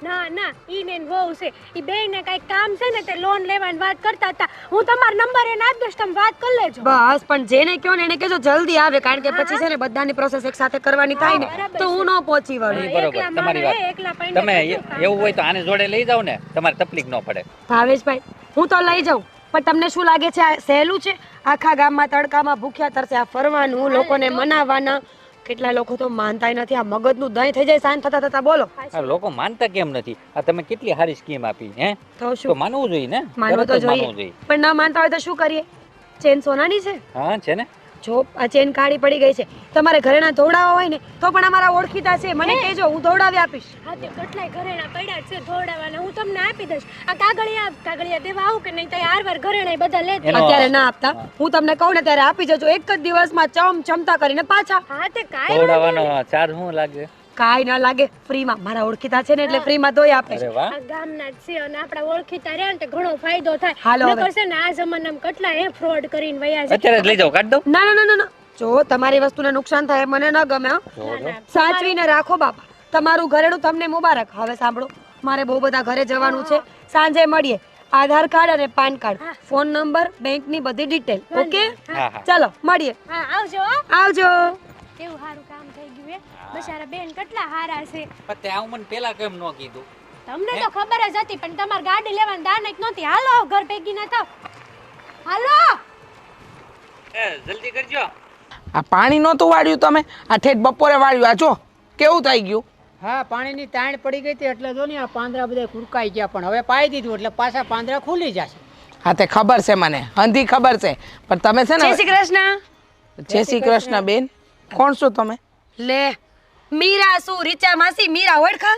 Speaker 7: ના ના ઈ ને વહુ છે ઈ બેયને કાંઈક કામ છે ને તે લોન લેવાની વાત કરતા હતા. હું તમારો નંબર એને આપી દઈશ તમે વાત કરી લેજો.
Speaker 2: બસ પણ જેને કહો ને એને કહેજો જલ્દી આવે, કારણ કે પછી છે ને બધાની પ્રોસેસ એક સાથે કરવાની થાય ને
Speaker 7: બરાબર
Speaker 2: તો હું ન પહોંચી વળું.
Speaker 6: ઈ બરોબર
Speaker 7: એકલા
Speaker 6: તમારી
Speaker 7: મારે
Speaker 6: વાત.
Speaker 7: એકલા પૈણે
Speaker 6: તમે
Speaker 7: કેટલું કામ
Speaker 6: એવું હોય તો આને જોડે લઈ જાવ ને તમારે તકલીફ ન પડે.
Speaker 2: ભાવેશભાઈ હું તો લઈ જાઉં, પણ તમને શું લાગે છે આ સહેલું છે? આખા ગામમાં તડકામાં ભૂખ્યા તરસે આ ફરવાનું, લોકોને મનાવવાના. કેટલા લોકો તો માનતાય નથી. આ મગજનું દહીં થઈ જાય શાંત થતા થતા. બોલો
Speaker 6: આ લોકો માનતા કેમ નથી? આ તમે કેટલી સારી સ્કીમ આપી હે
Speaker 2: તો
Speaker 6: તો
Speaker 2: શું
Speaker 6: માનવું જોઈએ ને.
Speaker 2: માનવું
Speaker 6: તરત
Speaker 2: તો
Speaker 6: જ માનવું
Speaker 2: જોઈએ, પણ ન માનતા હોય તો શું કરીએ? ચેન સોનાની છે.
Speaker 6: હા છે ને.
Speaker 2: જો આ ચેન કાળી પડી ગઈ છે, તમારે ઘરેણા ધોવડાવવા હોય ને તો પણ અમારા ઓળખીતા છે, મને કહેજો હું ધોવડાવી આપીશ.
Speaker 7: હા તે કેટલાય ઘરેણા પડ્યા છે ધોવડાવવાના હું તમને આપી દઈશ. આ કાગળિયા દેવા આવું કે નહીં તો હારવાર ઘરેણા બધા લેતા.
Speaker 6: એનો-
Speaker 2: અત્યારે ના આપતા, હું તમને કહું ને ત્યારે આપી જજો. એક જ દિવસમાં ચમતા કરીને પાછા.
Speaker 7: હા તે કાંઈ
Speaker 6: ખવડાવવાનો ચાર્જ શું લાગે?
Speaker 2: કાંઈ ના લાગે, ફ્રીમાં. મારા ઓળખીતા છે ને એટલે ફ્રીમાં ધોઈ આપે છે.
Speaker 6: અરે વાહ.
Speaker 7: આ ગામના જ છે અને આપણા ઓળખીતા રહ્યા ને તે ઘણો ફાયદો થાય.
Speaker 2: હાલો હવે.
Speaker 7: નકર છે ને આ જમાનામાં કેટલા ફ્રોડ કરીને વયા જાય.
Speaker 6: અત્યારે જ લઈ જાઓ, કાઢ દો.
Speaker 2: ના ના ના ના ના. જો તમારી વસ્તુને નુકસાન થાય મને ન ગમે. હો. સાચવીને રાખો બાપા. તમારું ઘરેણું તમને મુબારક. હવે સાંભળો, મારે બહુ બધા ઘરે જવાનું છે. સાંજે મળીએ. આધાર કાર્ડ અને પાન કાર્ડ, ફોન નંબર, બેંકની બધી ડિટેલ. ઓકે
Speaker 6: હા હા.
Speaker 2: ચાલો મળીએ.
Speaker 7: હા આવજો હો.
Speaker 2: આવજો.
Speaker 7: કેવું સારું કામ થઈ ગયું બચારા બેન કેટલા હારા છે.
Speaker 6: પણ તે આવું મને પેલા કેમ ન કીધું?
Speaker 7: તમને તો ખબર જ હતી પણ તમારે ગાડી લેવાની દાનત નહોતી. હાલો ઘર ભેગી ના થાવ. હાલો
Speaker 6: જલ્દી કરજો.
Speaker 4: આ પાણી નહોતું વાળ્યું તમે? આ ઠેઠ બપોરે વાળ્યું. આ જો કેવું થઈ ગયું.
Speaker 5: હા પાણીની તાણ પડી ગઈ હતી એટલે જો ને આ પાંદડા બધા કુરકાઈ ગયા, પણ હવે પાઈ દીધું એટલે પાછા પાંદડા ખુલી જશે.
Speaker 4: હા તે ખબર છે મને, હંધી ખબર છે, પણ તમે છે
Speaker 2: જય
Speaker 4: ને
Speaker 2: શ્રી કૃષ્ણ.
Speaker 4: જય શ્રી કૃષ્ણ બેન. કોણ છો તમે?
Speaker 2: લે મીરા શું? રીચા માસી મીરા ઓળખા?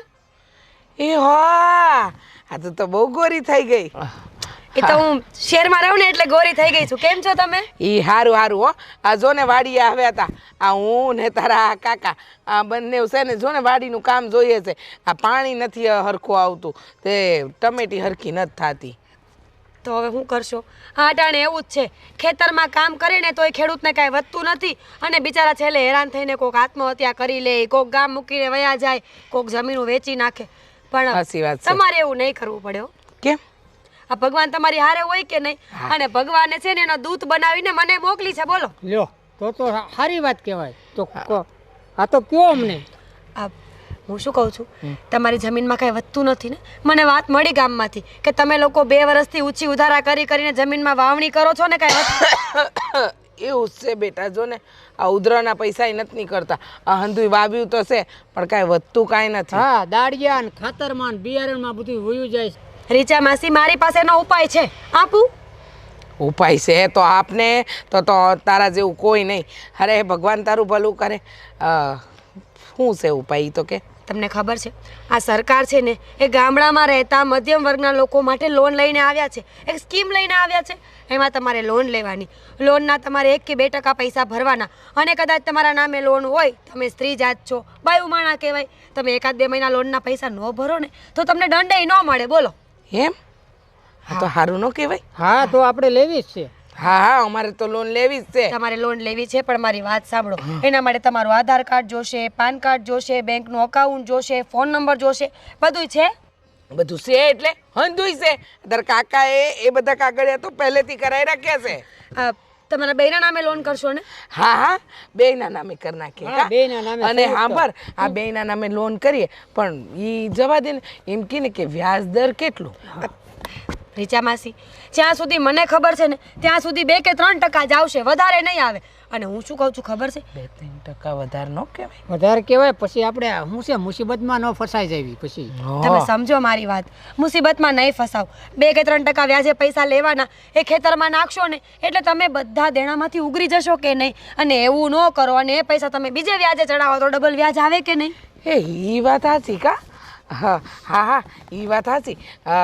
Speaker 4: એ હા, આ તો બહુ ગોરી થઈ ગઈ.
Speaker 2: એ તો હું શહેરમાં રહું ને એટલે ગોરી થઈ ગઈ છું. કેમ છો તમે?
Speaker 4: ઈ હારું હારું હો. આ જો ને વાડીએ આવ્યા હતા. આ હું ને તારા કાકા આ બંને છે ને જો ને વાડીનું કામ જોઈએ છે. આ પાણી નથી હરખું આવતું, તે ટમેટી હરખી નથી થતી.
Speaker 2: તો હવે શું કરશો? આ ટાણે એવું જ છે, ખેતરમાં કામ કરે ને તોય ખેડૂતને કાંઈ વધતું નથી અને બિચારા છેલ્લે હેરાન થઈને કોક આત્મહત્યા કરી લે, કોક ગામ મૂકીને વયા જાય, કોક જમીનો વેચી નાખે. પણ
Speaker 4: સાચી વાત છે.
Speaker 2: તમારે એવું નહીં કરવું પડે હો.
Speaker 4: કેમ?
Speaker 2: આ ભગવાન તમારી હારે હોય કે નહીં, અને ભગવાને છે ને એનો દૂત બનાવીને મને મોકલી છે. બોલો
Speaker 5: લ્યો તો સારી વાત કહેવાય. તો આ તો કયો અમને.
Speaker 2: આ હું શું કહું છું, તમારી જમીનમાં કાંઈ વધતું નથી ને? મને વાત મળી ગામમાંથી કે તમે લોકો 2 વર્ષથી ઊંચી ઉધારા કરી કરીને જમીનમાં વાવણી કરો છો ને કાંઈ વધતું.
Speaker 4: એવું જ છે બેટા. જો ને આ ઉધરાના પૈસા નથી નીકળતા. આ હંધુય વાવ્યું તો છે પણ કાંઈ વધતું કાંઈ નથી.
Speaker 5: હા દાળિયા ને ખાતરમાં ને બિયારણમાં બધું વયું જાય છે.
Speaker 2: રીચા માસી મારી પાસે એનો ઉપાય છે, આપું?
Speaker 4: ઉપાય છે તો આપને. તો તારા જેવું કોઈ નહીં. અરે ભગવાન તારું ભલું કરે. શું છે ઉપાય ઈ તો કે?
Speaker 2: તમને ખબર છે આ સરકાર છે ને એ ગામડામાં રહેતા મધ્યમ વર્ગના લોકો માટે લોન લઈને આવ્યા છે, એક સ્કીમ લઈને આવ્યા છે. એમાં તમારે લોન લેવાની, લોનના તમારે 1 કે 2% પૈસા ભરવાના, અને કદાચ તમારા નામે લોન હોય, તમે સ્ત્રી જાત છો, બાયું માણા કહેવાય, તમે 1-2 મહિના લોનના પૈસા ન ભરો ને તો તમને દંડેય ન મળે. બોલો
Speaker 4: એમ? હા તો સારું ન કહેવાય?
Speaker 5: હા તો આપણે લેવી જ છે.
Speaker 4: હા હા અમારે તો લોન લેવી જ છે.
Speaker 2: તમારે લોન લેવી છે, પણ મારી વાત સાંભળો. એના માટે તમારું આધાર કાર્ડ જોશે, પાન કાર્ડ જોશે, બેંકનું અકાઉન્ટ જોશે, ફોન નંબર જોશે, બધું છે.
Speaker 4: બધું છે એટલે હંધુય છે. તાર કાકા એ બધા કાગળિયા તો પહેલેથી કરાવી રાખ્યા છે.
Speaker 2: તમારા બેયના નામે લોન કરશો ને?
Speaker 4: હા હા બેયના નામે કરી નાખીએ
Speaker 5: હા, બેયના નામે
Speaker 4: અને
Speaker 5: સંયુક્ત.
Speaker 4: સાંભળ આ બેયના નામે લોન કરીએ પણ ઈ જવા દે ને એમ કે વ્યાજ દર કેટલું
Speaker 2: રીચા માસી, જ્યાં સુધી મને ખબર છે ને ત્યાં સુધી 2 કે 3% જ આવશે, વધારે નહીં આવે. અને હું શું કહું છું ખબર છે?
Speaker 4: 2-3% વધારે ન કહેવાય.
Speaker 5: વધારે કહેવાય પછી આપણે શું છે મુસીબતમાં ન ફસાઈ જાવી પછી.
Speaker 2: તમે સમજો મારી વાત, મુસીબતમાં નહીં ફસાવ. 2 કે 3% વ્યાજે પૈસા લેવાના, એ ખેતરમાં નાખશો ને એટલે તમે બધા દેણામાંથી ઉગરી જશો કે નહીં? અને એવું ન કરો અને એ પૈસા તમે બીજે વ્યાજે ચડાવો તો ડબલ વ્યાજ આવે કે નહીં?
Speaker 4: ઈ વાત સાચી કા? હા હા હા ઈ વાત સાચી.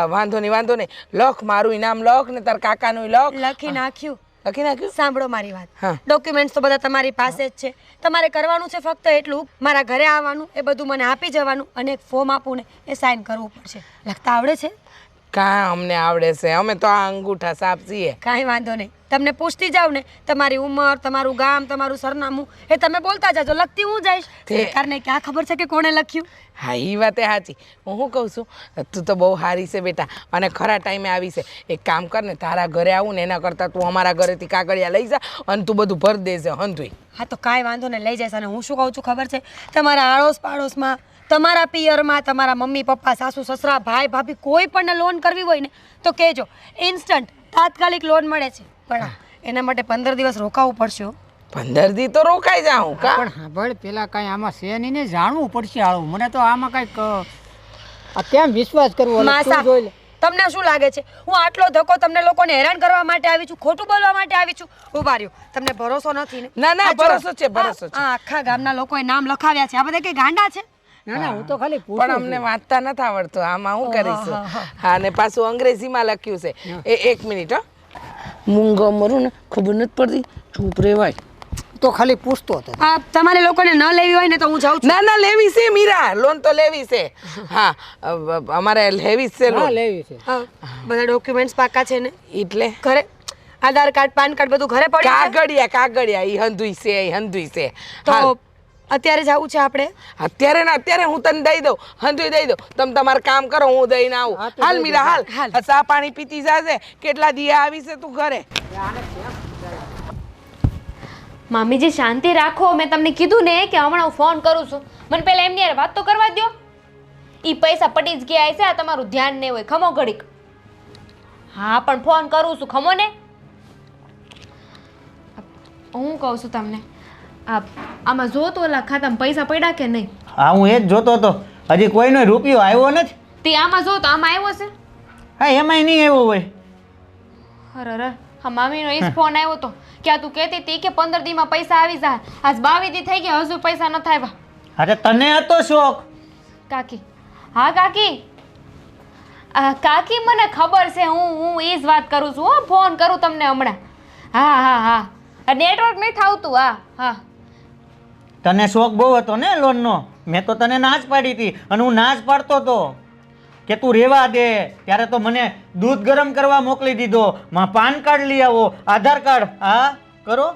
Speaker 4: વાંધો નહીં લખ, મારું ઇનામ લખ ને તાર કાકાનું લખ.
Speaker 2: લખી નાખ્યું.
Speaker 4: લખી નાખ્યું.
Speaker 2: સાંભળો મારી વાત,
Speaker 4: હા.
Speaker 2: ડોક્યુમેન્ટ્સ તો બધા તમારી પાસે જ છે. તમારે કરવાનું છે ફક્ત એટલું, મારા ઘરે આવવાનું, એ બધું મને આપી જવાનું અને એક ફોર્મ આપું ને એ સાઇન કરવું પડશે. લખતા આવડે છે?
Speaker 4: કાં અમને આવડે છે, અમે તો આ અંગૂઠા સાપ છીએ.
Speaker 2: કાંઈ વાંધો નહીં, તમને પૂછતી જાવ ને તમારી ઉંમર, તમારું ગામ, તમારું સરનામું એ તમે બોલતા જાજો, લખતી હું જઈશ. સરકારને ક્યાં ખબર છે કે કોણે લખ્યું?
Speaker 4: હા ઈ વાત એ સાચી. હું શું કહું છું, તું તો બહુ સારી છે બેટા અને ખરા ટાઈમે આવી છે. એક કામ કર ને, તારા ઘરે આવું ને એના કરતાં તું અમારા ઘરેથી કાગળિયા લઈ જા અને તું બધું ભરી દેજે હંધુઈ.
Speaker 2: હા તો કાંઈ વાંધો નહીં, લઈ જઈશ. અને હું શું કહું છું ખબર છે? તમારા આડોશ પાડોશમાં, તમારા પિયરમાં, તમારા મમ્મી પપ્પા, સાસુ સસરા, ભાઈ ભાભી કોઈ પણ લોન કરવી હોય ને તો કહેજો, ઇન્સ્ટન્ટ તાત્કાલિક લોન મળે છે. પણ એના માટે 15 દિવસ રોકાવું પડશે.
Speaker 4: 15 દી તો રોકાઈ જાઉં કા?
Speaker 5: પણ સાંભળ પેલા કાંઈ આમાં છે નહીં ને જાણવું પડશે આવું. મને તો આમાં કાંઈક આ કેમ વિશ્વાસ કરવો? ઓલા તું
Speaker 2: માસા,
Speaker 5: જોઈ લે.
Speaker 2: તમને શું લાગે છે હું આટલો ધક્કો તમને લોકોને હેરાન કરવા માટે આવી છું, ખોટું બોલવા માટે આવી છું? ઉભા રહ્યો, તમને ભરોસો નથી ને?
Speaker 4: ના ના
Speaker 2: આ જો,
Speaker 4: ભરોસો છે ભરોસો છે.
Speaker 2: આ આખા ગામના લોકોએ નામ લખાવ્યા છે, આ બધા કઈ ગાંડા છે?
Speaker 5: ના ના હું તો ખાલી
Speaker 4: પણ
Speaker 5: પૂછું
Speaker 4: અમને વાંચતા નથી આવડતું, આમાં શું કરીશું? હા અને પાછું અંગ્રેજીમાં લખ્યું છે. એક મિનિટ હો, મૂંગો મરું ને ખબર નથી પડતી, ચૂપ રહેવાય.
Speaker 5: તો ખાલી પૂછતો હતો.
Speaker 2: આ તમારે લોકોને ન લેવી હોય ને તો હું જાઉં છું.
Speaker 4: ના ના લેવી છે મીરા, લોન તો લેવી છે. હા અમારે લેવી છે
Speaker 5: હા
Speaker 4: લોન.
Speaker 5: લેવી છે.
Speaker 2: હા, બધા ડોક્યુમેન્ટ્સ પાકા છે ને?
Speaker 4: એટલે
Speaker 2: ઘરે આધાર કાર્ડ, પાન કાર્ડ બધું ઘરે પડ્યું છે?
Speaker 4: કાગળિયા ઈ હંધુઈ છે.
Speaker 2: તો અત્યારે જવું છે આપણે?
Speaker 4: અત્યારે ને અત્યારે હું તને દઈ દઉં, હંધુઈ દઈ દઉં. તમે તમારું કામ કરો, હું દઈને આવું. હાલ મીરા હાલ, ચા પાણી પીતી જાજે. કેટલા દિયા આવી છે તું ઘરે?
Speaker 3: મામીજી શાંતિ રાખો, મેં તમને કીધું ને કે હમણાં હું ફોન કરું છું. મને પહેલા એમની યાર વાત તો કરવા દો. ઈ પૈસા પટી જ ગયા છે, આ તમારું ધ્યાન નહીં હોય. ખમો ઘડીક. હા પણ ફોન કરું છું, ખમો ને. હું કહું છું તમને, આમાં જો તો ઓલા ખાતામાં પૈસા પડ્યા કે નહીં?
Speaker 1: હા હું એ જ જોતો હતો, હજી કોઈનો રૂપિયો આવ્યો નથી.
Speaker 3: તે આમાં જો તો આમાં આવ્યો છે?
Speaker 1: હા એમાંય નહીં આવ્યો હોય.
Speaker 3: અરે હા, મામીનો ઈ જ ફોન આવ્યો તો કે તું કહેતી હતી કે 15 દીમાં પૈસા આવી જાય. આજ 22 દી થઈ ગયા, હજુ પૈસા નથી આવ્યા.
Speaker 1: અરે તને હતો શોખ.
Speaker 3: કાકી, હા કાકી, કાકી મને ખબર છે, હું એ જ વાત કરું છું. હો ફોન કરું તમને હમણાં. હા હા હા, નેટવર્ક નહીં થાવતું. હા હા,
Speaker 1: તને શોખ બહુ હતો ને લોનનો. મેં તો તને ના જ પાડી હતી અને હું ના જ પાડતો હતો કે તું રેવા દે. ત્યારે તો મને દૂધ ગરમ કરવા મોકલી દીધો, માં પાન કાર્ડ લઈ આવો, આધાર કાર્ડ. હા કરો,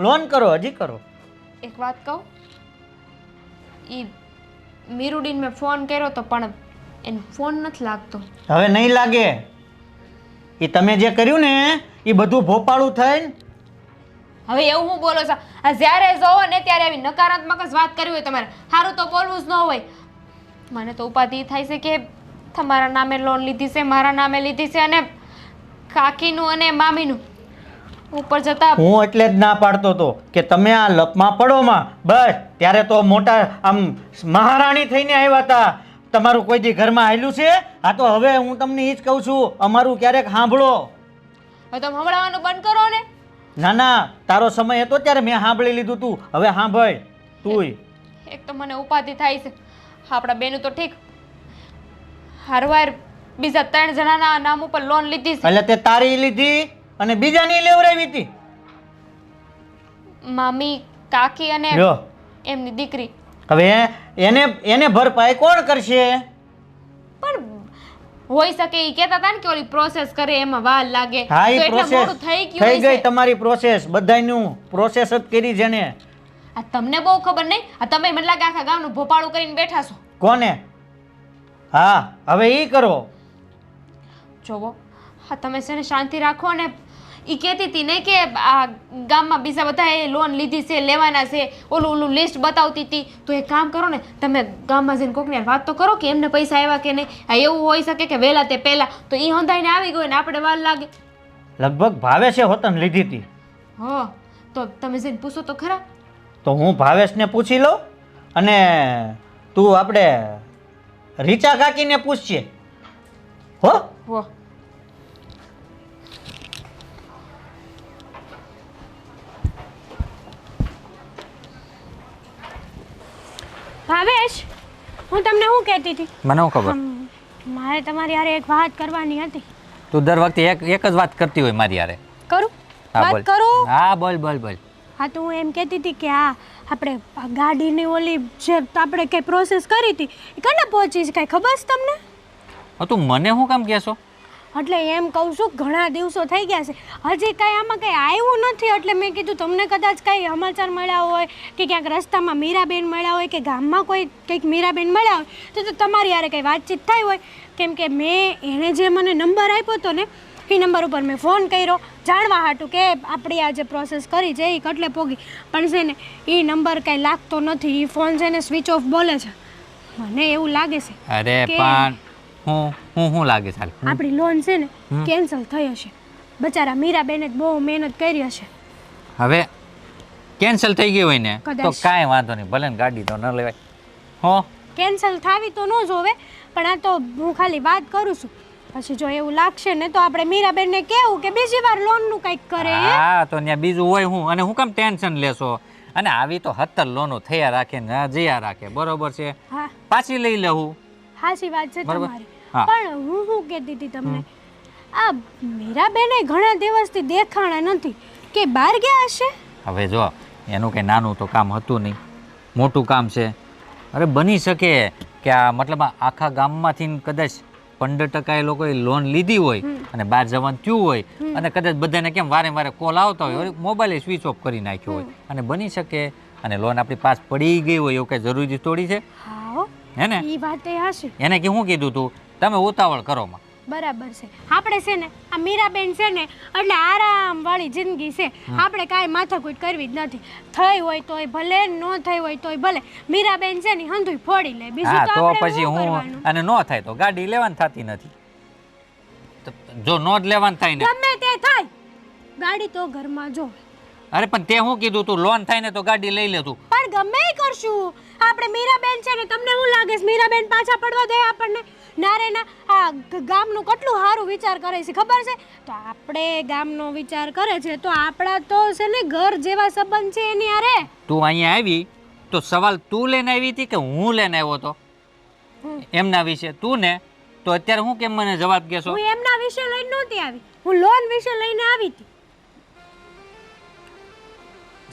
Speaker 1: લોન કરો, હજી કરો.
Speaker 3: એક વાત કહું, ઈ મીરુડીન મેં ફોન કર્યો તો પણ એને ફોન નથી લાગતો.
Speaker 1: હવે નહીં લાગે. એ તમે જે કર્યું ને એ બધું ભોપાળું થઈને.
Speaker 3: હવે એવું હું બોલો છો? આ જ્યારે જોવો ને ત્યારે આવી નકારાત્મક જ વાત કરવી હોય તમારે. સારું તો બોલવું જ ન હોય. મને તો ઉપાધિ થાય છે કે તમારા નામે લોન લીધી છે, મારા નામે લીધી છે, અને કાકીનું અને મામીનું ઉપર જતા.
Speaker 1: હું એટલે જ ના પાડતો હતો કે તમે આ લપમાં પડોમાં. બસ ત્યારે તો મોટા આમ મહારાણી થઈને આવ્યા હતા. તમારું કોઈ દી ઘરમાં આવેલું છે? હા તો હવે હું તમને એ જ કહું છું, અમારું ક્યારેક સાંભળો.
Speaker 3: હવે તમે સંભળાવવાનું બંધ કરો ને.
Speaker 1: ના ના, તારો સમય હતો ત્યારે મેં સાંભળી લીધું તું. હવે સાંભળ તુંય.
Speaker 3: એક તો મને ઉપાધિ થાય છે. આપણા બેનું તો ઠીક, હરવાર બીજા 3 જણાના નામ ઉપર લોન લીધી છે.
Speaker 1: એટલે તે તારી લીધી અને બીજાની લેવડાવી હતી.
Speaker 3: મામી, કાકી અને
Speaker 1: જો
Speaker 3: એમની દીકરી.
Speaker 1: હવે એને ભરપાઈ કોણ કરશે?
Speaker 3: પણ હોઈ શકે ઈ કહેતા હતા ને કે ઓલી પ્રોસેસ કરે એમાં વાર લાગે.
Speaker 1: હા
Speaker 3: તો
Speaker 1: એ
Speaker 3: એટલા
Speaker 1: પ્રોસેસ
Speaker 3: મોડું થઈ ગયું
Speaker 1: થઈ ગઈ.
Speaker 3: હશે.
Speaker 1: તમારી પ્રોસેસ બધાયનું પ્રોસેસ જ કરી જેને.
Speaker 3: આ તમને બહુ ખબર નહીં. આ તમે મને લાગે આખા ગામનું ભોપાળું કરીને બેઠા છો.
Speaker 1: કોને? હા હવે ઈ કરો.
Speaker 3: જોવો, હા તમે છે ને શાંતિ રાખો ને એ કહેતી હતી ને કે આ ગામમાં બીજા બધાએ લોન લીધી છે, લેવાના છે, ઓલું લિસ્ટ બતાવતી હતી. તો એક કામ કરો ને, તમે ગામમાં જઈને કોકને વાત તો કરો કે એમને પૈસા આવ્યા કે નહીં. આ એવું હોઈ શકે કે વહેલા તે પહેલાં તો એ હંધાઈને આવી ગયો ને આપણે વાર લાગે.
Speaker 1: લગભગ ભાવેશે હોતન લીધી હતી.
Speaker 3: હો તો તમે જઈને પૂછો તો ખરા.
Speaker 1: તો હું ભાવેશને પૂછી લઉં અને તું આપણે રીચા કાકીને પૂછશે. હો
Speaker 3: હો
Speaker 7: ભાવેશ, હું તમને શું કહેતી હતી?
Speaker 6: મને શું ખબર?
Speaker 7: મારે તમારી હારે એક વાત કરવાની હતી.
Speaker 6: તું દર વખતે એક જ વાત કરતી હોય મારી હારે.
Speaker 7: કરું?
Speaker 6: હા, બોલ.
Speaker 7: વાત કરું?
Speaker 6: હા, બોલ બોલ બોલ.
Speaker 7: હા, તો હું એમ કહેતી હતી કે આપણે આ ગાડીની ઓલી જે આપણે કંઈ પ્રોસેસ કરી હતી એ કને પહોંચી છે, કાંઈ ખબર છે તમને?
Speaker 6: તું મને શું કામ કહેશો?
Speaker 7: એટલે એમ કહું છું, ઘણા દિવસો થઈ ગયા છે, હજી કાંઈ આમાં કંઈ આવ્યું નથી. એટલે મેં કીધું તમને કદાચ કાંઈ સમાચાર મળ્યા હોય કે ક્યાંક રસ્તામાં મીરાબેન મળ્યા હોય કે ગામમાં કોઈ કંઈક મીરાબેન મળ્યા હોય તો તમારી યારે કંઈ વાતચીત થઈ હોય. કેમ કે એણે જે મને નંબર આપ્યો હતો ને એ નંબર ઉપર મેં ફોન કર્યો જાણવા હાટું કે આપણી આ જે પ્રોસેસ કરી છે એ કટલે પોગી. પણ છે ને એ નંબર કાંઈ લાગતો નથી, એ ફોન છે ને સ્વિચ ઓફ બોલે છે. મને એવું લાગે છે
Speaker 6: અરે
Speaker 7: કે
Speaker 6: પણ હું લાગે છે?
Speaker 7: આપણી લોન છે ને કેન્સલ થઈ હશે. બચારા મીરાબેને જ બહુ મહેનત કરી હશે.
Speaker 6: હવે કેન્સલ થઈ ગઈ હોય ને
Speaker 7: કદાચ.
Speaker 6: તો કાંઈ વાંધો નહીં, ભલે ને ગાડી તો ન લેવાય. હો
Speaker 7: કેન્સલ થાવી તો ન જોવે, પણ આ તો હું ખાલી વાત કરું છું. પછી જો એવું લાગશે ને તો આપણે મીરાબેનને કહેવું કે બીજી વાર લોનનું કંઈક કરે.
Speaker 6: હા, તો ત્યાં બીજું હોય હું, અને હું કામ ટેન્શન લેશો? અને આવી તો 17 લોનો થયા રાખે ને જયા રાખે, બરોબર છે?
Speaker 7: હા,
Speaker 6: પાછી લઈ લેવું.
Speaker 7: સાચી વાત છે
Speaker 6: બરાબર.
Speaker 7: તમારી.
Speaker 6: હા.
Speaker 7: પણ હું શું કહેતી હતી તમને, આ મીરાબેને ઘણા દિવસથી દેખાણા નથી, કે બહાર ગયા હશે?
Speaker 6: હવે જો એનું કંઈ નાનું તો કામ હતું નહીં, મોટું કામ છે. અરે બની શકે કે આ મતલબ આખા ગામમાંથી કદાચ 15% એ લોકોએ લોન લીધી હોય અને બહાર જવાનું થયું હોય, અને કદાચ બધાને કેમ વારે વારે કોલ આવતા હોય, મોબાઈલ સ્વિચ ઓફ કરી નાખ્યો હોય, અને બની શકે અને લોન આપણી પાસ પડી ગઈ હોય એવું કઈ જરૂરી થોડી છે?
Speaker 7: હા,
Speaker 6: હે ને?
Speaker 7: એ વાત એ હશે.
Speaker 6: એને કે હું કીધું તું તમે ઉતાવળ કરો માં.
Speaker 7: બરાબર છે. આપણે છે ને આ મીરાબેન છે ને એટલે આરામ વાળી જિંદગી છે. આપણે કાંઈ માથાકૂટ કરવી જ નથી. થઈ હોય તોય ભલે, ન થઈ હોય તોય ભલે. મીરાબેન છે ને હંધુય ફોડી લે. બીજું
Speaker 6: હા,
Speaker 7: તો
Speaker 6: તો
Speaker 7: આપણે
Speaker 6: પછી
Speaker 7: શું
Speaker 6: હું
Speaker 7: કરવાનું?
Speaker 6: અને ન થાય તો ગાડી લેવાની થતી નથી. તો જો નો જ લેવાનું થાય ને,
Speaker 7: ગમે તે થાય, ગાડી તો ઘરમાં જો.
Speaker 6: અરે પણ તે હું કીધું તું લોન થાય ને તો ગાડી લઈ લે તું.
Speaker 7: પણ ગમે એ કરશું. આપણે મીરાબેન છે ને, તમને શું લાગે છે મીરાબેન પાછા પડવા દે આપણને? ના રે ના, આ ગામનું કેટલું સારું વિચાર કરે છે ખબર છે? તો આપણે ગામનો વિચાર કરે છે તો આપણા તો છે ને ઘર જેવા સંબંધ છે એની હારે.
Speaker 6: તું અહીંયા આવી તો સવાલ તું લઈને આવી હતી કે હું લઈને આવ્યો હતો એમના વિશે? તું ને તો અત્યારે હું કેમ મને જવાબ કહેશો?
Speaker 7: હું એમના વિશે લઈને નહોતી આવી, હું લોન વિશે લઈને આવી હતી.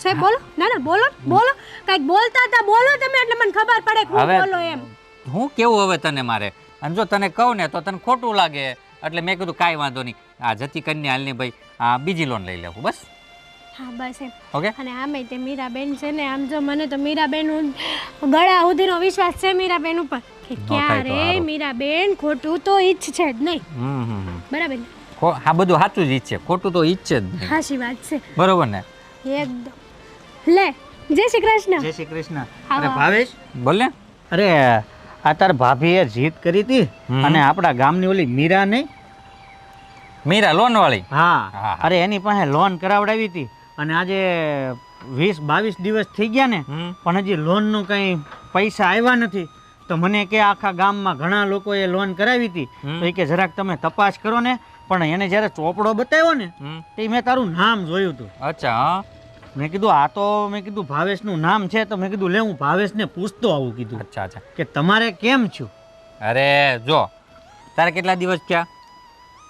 Speaker 7: સાહેબ બોલો. ના ના, બોલો બોલો, કાંઈક બોલતા હતા, બોલો તમે, એટલે મને ખબર પડે કે હું બોલો એમ.
Speaker 6: હું કેવું હવે તને મારે? અને જો તને કહું ને તો તને ખોટું લાગે, એટલે મેં કીધું કાંઈ વાંધો નહીં, આ જતી કન્યા હાલની ભાઈ આ બીજી લોન લઈ લેવું બસ.
Speaker 7: હા બસ એમ.
Speaker 6: ઓકે.
Speaker 7: અને આમે તે મીરાબેન છે ને, આમ જો મને તો મીરાબેન ગળા સુધીનો વિશ્વાસ છે મીરાબેન ઉપર કે ક્યારે મીરાબેન ખોટું તો ઈચ્છે જ નહીં. બરાબર ને?
Speaker 6: હા, બધું સાચું જ ઈચ્છે, ખોટું તો ઈચ્છે જ નહીં.
Speaker 7: સાચી વાત છે.
Speaker 6: બરોબર ને?
Speaker 7: એકદમ. લે, જય શ્રી કૃષ્ણ.
Speaker 1: જય શ્રી કૃષ્ણ. અરે ભાવેશ,
Speaker 6: બોલ ને.
Speaker 1: અરે આ તાર ભાભીએ જીત કરી હતી અને આપણા ગામની ઓલી મીરા નહીં,
Speaker 6: મીરા લોન વાળી?
Speaker 1: હા, અરે એની પાસે લોન કરાવડાવી હતી અને આજે 20-22 દિવસ થઈ ગયા ને, પણ હજી લોનનું કંઈ પૈસા આવ્યા નથી. તો મને કે આખા ગામમાં ઘણા લોકોએ લોન કરાવી હતી, તો એ કે જરાક તમે તપાસ કરો ને. પણ એને જ્યારે ચોપડો બતાવ્યો ને તે મેં તારું નામ જોયું હતું.
Speaker 6: અચ્છા. હા,
Speaker 1: મેં કીધું આ તો મેં કીધું ભાવેશનું નામ છે, તો મેં કીધું લે હું ભાવેશને પૂછતો આવું કીધું.
Speaker 6: અચ્છા અચ્છા.
Speaker 1: કે તમારે કેમ છું?
Speaker 6: અરે જો તારે કેટલા દિવસ થયા?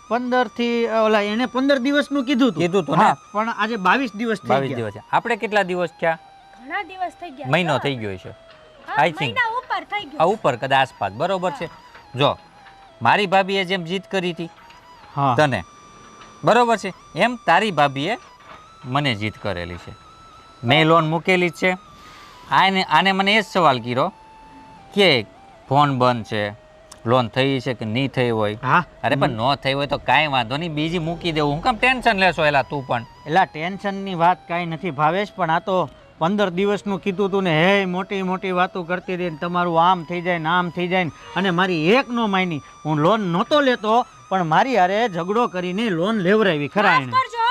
Speaker 1: 15 થી ઓલા એને 15 દિવસનું કીધું
Speaker 6: હતું ને?
Speaker 1: હા, પણ આજે 22 દિવસ થઈ
Speaker 6: 22
Speaker 1: ગયા.
Speaker 6: દિવસ. આપણે કેટલા દિવસ થયા?
Speaker 7: ઘણા દિવસ થઈ ગયા.
Speaker 6: મહિનો થઈ ગયો છે આઈ થિંક.
Speaker 7: મહિના ઉપર થઈ ગયો.
Speaker 6: આ ઉપર કદાચ આસપાસ. બરોબર છે. જો મારી ભાભીએ જેમ જીત કરી હતી
Speaker 1: હા
Speaker 6: તને, બરોબર છે, એમ તારી ભાભીએ મને જીત કરેલી છે. મેં લોન મૂકેલી જ છે. આને મને એ જ સવાલ કર્યો કે ફોન બંધ છે, લોન થઈ છે કે નહીં થઈ હોય.
Speaker 1: હા
Speaker 6: અરે પણ ન થઈ હોય તો કાંઈ વાંધો નહીં, બીજી મૂકી દેવું. હું કામ ટેન્શન લેશો એલા તું પણ?
Speaker 1: એટલે ટેન્શનની વાત કાંઈ નથી ભાવેશ, પણ આ તો 15 દિવસનું કીધું તું ને, હે મોટી મોટી વાતો કરતી રહી ને તમારું આમ થઈ જાય ને આમ થઈ જાય ને, અને મારી એક નો માની. હું લોન નહોતો લેતો પણ મારી હારે ઝઘડો કરીને લોન લેવરાવી ખરા
Speaker 7: માફ
Speaker 1: એને.
Speaker 7: કરજો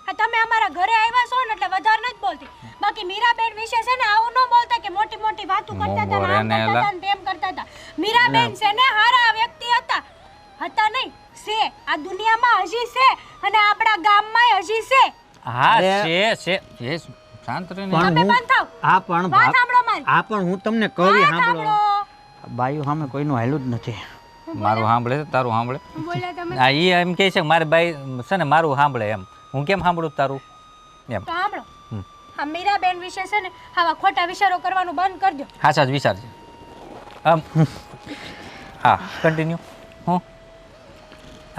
Speaker 7: આ તમે અમારા ઘરે આવ્યા છો ને એટલે વધારે નથી બોલતી. બાકી મીરાબેન વિશે છે ને આવું ન બોલતા કે મોટી મોટી વાતો કરતા હતા ને આમ કરતા હતા ને તેમ કરતા હતા. મીરાબેન છે ને હારા વ્યક્તિ હતા નહીં છે, આ દુનિયામાં હજી છે અને આપણા ગામમાં હજી છે.
Speaker 6: હા
Speaker 1: અરે.
Speaker 6: છે શાંત રહીને.
Speaker 1: પણ
Speaker 7: તમે
Speaker 1: હું
Speaker 7: બંધ થાવ.
Speaker 1: આ પણ
Speaker 7: વાત સાંભળો મારી.
Speaker 1: આ પણ હું તમને કહી
Speaker 7: વાત
Speaker 1: સાંભળો,
Speaker 7: સાંભળો.
Speaker 1: બાયુ સામે કોઈનું હાલ્યું જ નથી.
Speaker 6: મારું સાંભળે છે તારું સાંભળે?
Speaker 7: બોલ્યા તમે
Speaker 6: હા એ એમ કહે છે કે મારી બાઈ છે ને મારું સાંભળે એમ. હું કેમ સાંભળું તારું એમ?
Speaker 7: તો સાંભળો આ મીરાબેન વિશે છે ને આવા ખોટા વિચારો કરવાનું બંધ કરજો.
Speaker 6: હાચા જ વિચાર છે. હા કન્ટિન્યુ. હું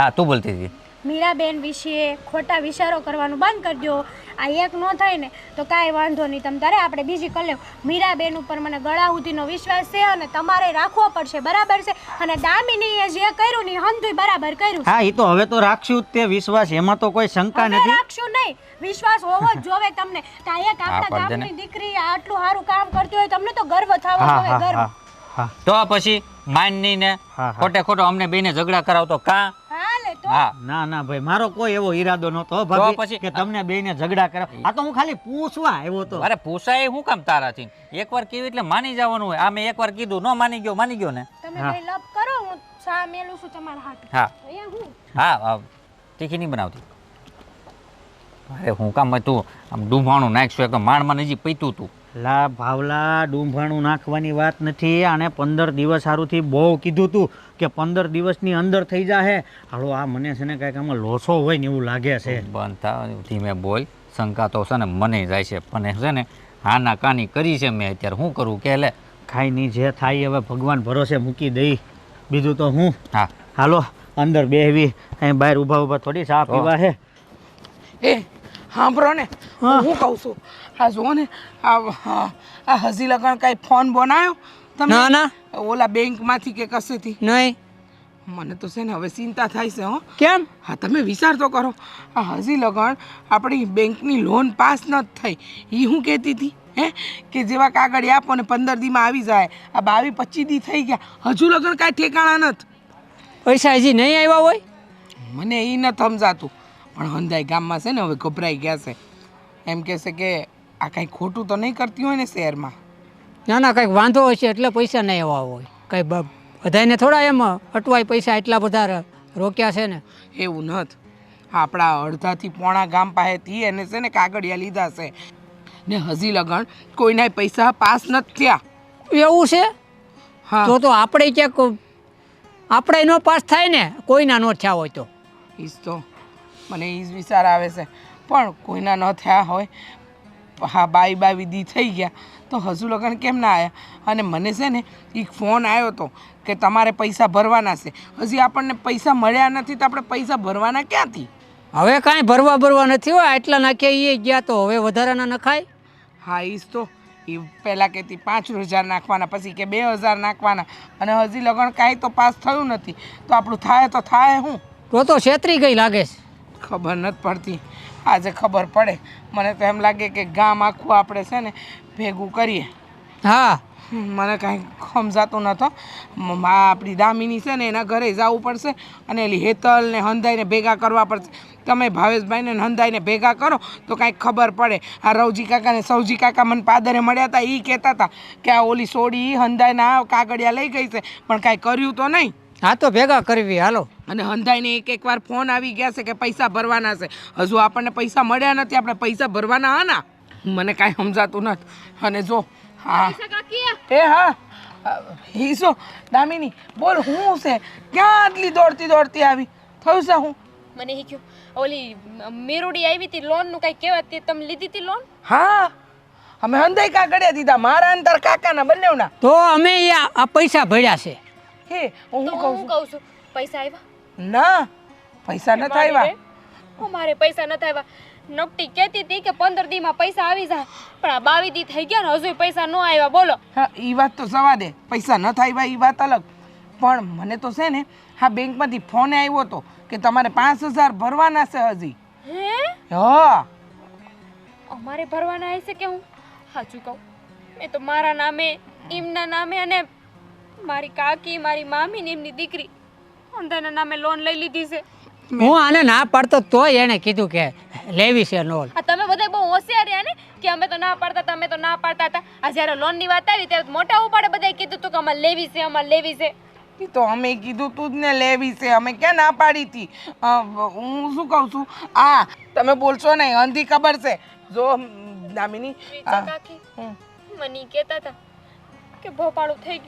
Speaker 6: હા તું બોલતી હતી.
Speaker 7: મીરાબેન વિશે ખોટા વિચારો કરવાનું બંધ કરજો. આ એક ન થાય ને તો કાંઈ વાંધો નહીં, તમ તારે આપણે બીજી કરી લેવું. મીરાબેન ઉપર મને ગળા સુધીનો વિશ્વાસ છે અને તમારે રાખવો પડશે, બરાબર છે? અને દામિનીએ જે કર્યું ને એ હંધુય બરાબર કર્યું છે.
Speaker 1: હા એ તો હવે તો રાખશું જ તે વિશ્વાસ, એમાં તો કોઈ શંકા
Speaker 7: હવે
Speaker 1: નથી.
Speaker 7: રાખશું નહીં, વિશ્વાસ હોવો જ જોવે તમને. તો આ એક આપણા
Speaker 6: પડશે ને.
Speaker 7: ગામની દીકરી આટલું સારું કામ કરતી હોય તમને તો ગર્વ થવો
Speaker 1: હા
Speaker 7: જોઈએ,
Speaker 1: હા
Speaker 7: ગર્વ.
Speaker 1: હા હા
Speaker 6: તો પછી માનની ને
Speaker 1: હા.
Speaker 6: ખોટે ખોટો અમને બેને ઝઘડા કરાવતો કાં?
Speaker 7: હા લે તો
Speaker 6: હા
Speaker 1: ના ના ભાઈ, મારો કોઈ એવો ઈરાદો નહોતો
Speaker 6: તો
Speaker 1: ભાભી
Speaker 6: પછી?
Speaker 1: કે તમને બેયને ઝઘડા કરાવ. આ તો હું ખાલી પૂછવા આવ્યો તો.
Speaker 6: અરે પૂછાય શું કામ તારાથી? એકવાર કેવી એટલે માની જવાનું હોય. આ મેં એકવાર કીધું ન માની ગયો ને.
Speaker 7: તમે ભાઈ લપ કરો, હું ચા મેલું છું તમારા હાથ.
Speaker 6: હા
Speaker 7: અહીંયા હું
Speaker 6: હા તીખી નહીં બનાવતી. અરે હું કામ તું આમ ડૂંભાણું નાખશું એક તો માણમાં નજી પૈતું તું.
Speaker 1: લા ભાવલા, ડૂંભાણું નાખવાની વાત નથી. આને 15 દિવસ સારુંથી બહુ કીધું તું કે 15 દિવસની અંદર થઈ જાહે. હાલો આ મને છે ને કાંઈક આમાં લોસો હોય ને એવું લાગે છે.
Speaker 6: બંધ થા, ધીમે બોલ. શંકા તો છે ને મને જાય છે પણ છે ને હાના કાની કરી છે મેં. અત્યારે શું કરું કે લે
Speaker 1: ખાઈ નહીં જે થાય હવે ભગવાન ભરોસે મૂકી દઈ, બીજું તો હું.
Speaker 6: હા
Speaker 1: હાલો અંદર બેહવી, અહીં બહાર ઊભા ઊભા થોડી ચા પીવા હે.
Speaker 4: એ સાંભળો ને, હું કહું છું, આ જુઓ ને આ હજી લગન કાંઈ ફોન બનાવ્યો તમે?
Speaker 5: ના ના
Speaker 4: ઓલા બેંકમાંથી કે કશેથી?
Speaker 5: નહીં.
Speaker 4: મને તો છે ને હવે ચિંતા થાય છે. હો
Speaker 5: કેમ?
Speaker 4: હા તમે વિચાર તો કરો, આ હજી લગન આપણી બેંકની લોન પાસ ન થઈ. એ હું કહેતી હતી કે જેવા કાગળ આપો ને 15 દીમાં આવી જાય. આ 22-25 દી થઈ ગયા, હજુ લગન કાંઈ ઠેકાણા નથી.
Speaker 5: પૈસા હજી નહીં આવ્યા હોય?
Speaker 4: મને એ નથી સમજાતું. પણ હંધાઈ ગામમાં છે ને હવે ગભરાઈ ગયા છે. એમ કહેશે કે આ કાંઈ ખોટું તો નહીં કરતી હોય ને શહેરમાં.
Speaker 5: ના ના કંઈક વાંધો હશે એટલે પૈસા નહીં આવ્યા હોય. કંઈ બધાને થોડા એમ અટવાય પૈસા એટલા બધા રોક્યા છે ને.
Speaker 4: એવું નથી, આપણા અડધાથી પોણા ગામ પાસેથી એને છે ને કાગળિયા લીધા છે ને હજી લગન કોઈના પૈસા પાસ નથી થયા.
Speaker 5: એવું છે?
Speaker 4: હા
Speaker 5: તો આપણે ક્યાંક આપણે ન પાસ થાય ને, કોઈના ન થયા હોય તો.
Speaker 4: ઈજ તો મને એ જ વિચાર આવે છે. પણ કોઈના ન થયા હોય, હા 22 દી થઈ ગયા તો હજુ લગન કેમ ના આવ્યા? અને મને છે ને એક ફોન આવ્યો હતો કે તમારે પૈસા ભરવાના છે. હજી આપણને પૈસા મળ્યા નથી તો આપણે પૈસા ભરવાના ક્યાંથી?
Speaker 5: હવે કાંઈ ભરવા નથી હોય, આટલા નાખ્યા એ ગયા તો હવે વધારાના નખાય.
Speaker 4: હા ઈજ તો એ પહેલાં કહેતી 5000 નાખવાના, પછી કે 2000 નાખવાના, અને હજી લગન કાંઈ તો પાસ થયું નથી. તો આપણું થાય તો થાય શું?
Speaker 5: તો છેતરી ગઈ લાગે છે.
Speaker 4: ખબર નથી પડતી. આજે ખબર પડે. મને તો એમ લાગે કે ગામ આખું આપણે છે ને ભેગું કરીએ.
Speaker 5: હા
Speaker 4: મને કાંઈ સમજાતું નહોતો. આપણી દામિની છે ને એના ઘરે જવું પડશે અને એલી હેતલ ને હંધાઈને ભેગા કરવા પડશે. તમે ભાવેશભાઈને ને હંધાઈને ભેગા કરો તો કાંઈક ખબર પડે. આ રવજી કાકા ને સૌજી કાકા મને પાદરે મળ્યા હતા, એ કહેતા હતા કે આ ઓલી સોડી હંધાઈના કાગળિયા લઈ ગઈ છે, પણ કાંઈ કર્યું તો નહીં.
Speaker 5: હા તો ભેગા કરવી હાલો.
Speaker 4: અને હંધાઈને એક વાર ફોન આવી ગયા છે કે પૈસા ભરવાના છે. હજુ આપણને પૈસા મળ્યા નથી, આપણે પૈસા ભરવાના હા ના? મને કાંઈ સમજાતું નથી. અને જો હા એ હા હીસો દામિની બોલ, હું છે ક્યાં આટલી દોડતી આવી? થયું છે હું?
Speaker 3: મને એ કહ્યું ઓલી મેરુડી આવી હતી લોન નું કઈ કહેવાતી, તમે લીધી હતી લોન?
Speaker 4: હા અમે હંધાઈ કાગળિયા દીધા, મારા અંતર કાકાના બંનેવના.
Speaker 5: તો અમે આ પૈસા ભર્યા છે.
Speaker 4: હે હું
Speaker 3: તો
Speaker 4: કહું
Speaker 3: હું
Speaker 4: છું
Speaker 3: કહું છું પૈસા આવ્યા?
Speaker 4: ના પૈસા નથી આવ્યા.
Speaker 3: મારે પૈસા નથી આવ્યા. નકટી કહેતી હતી કે 15 દીમાં પૈસા આવી જાય, પણ આ 22 દી થઈ ગયા ને હજુ પૈસા ન આવ્યા. બોલો.
Speaker 4: હા એ વાત તો જવા દે, પૈસા નથી આવ્યા એ વાત અલગ. પણ મને તો છે ને હા બેંકમાંથી ફોન આવ્યો હતો કે તમારે 5000 ભરવાના છે હજી.
Speaker 3: હે
Speaker 4: હા
Speaker 3: અમારે ભરવાના હશે કે હું સાચું કહું મેં તો મારા નામે એમના નામે અને મારી કાકી મારી મામી ને એમની દીકરી અંધાના નામે લોન લઈ લીધી છે.
Speaker 5: હું આને ના પાડતો તોય એને કીધું કે લેવી છે લોન.
Speaker 3: આ તમે બધા બહુ હોશિયાર રહ્યા ને કે અમે તો ના પાડતા હતા અમે તો ના પાડતા હતા. આ જ્યારે લોનની વાત આવી ત્યારે મોટા ઉપાડે બધાએ કીધું હતું કે અમારે લેવી છે અમારે લેવી છે.
Speaker 4: એ તો અમે કીધું તું જ ને લેવી છે, અમે ક્યાં ના પાડી હતી. હું શું કહું છું આ તમે બોલશો નહીં, અંધી ખબર છે. જો દામિની
Speaker 3: રીચા કાકી મને કહેતા હતા કે ભોપાળું થઈ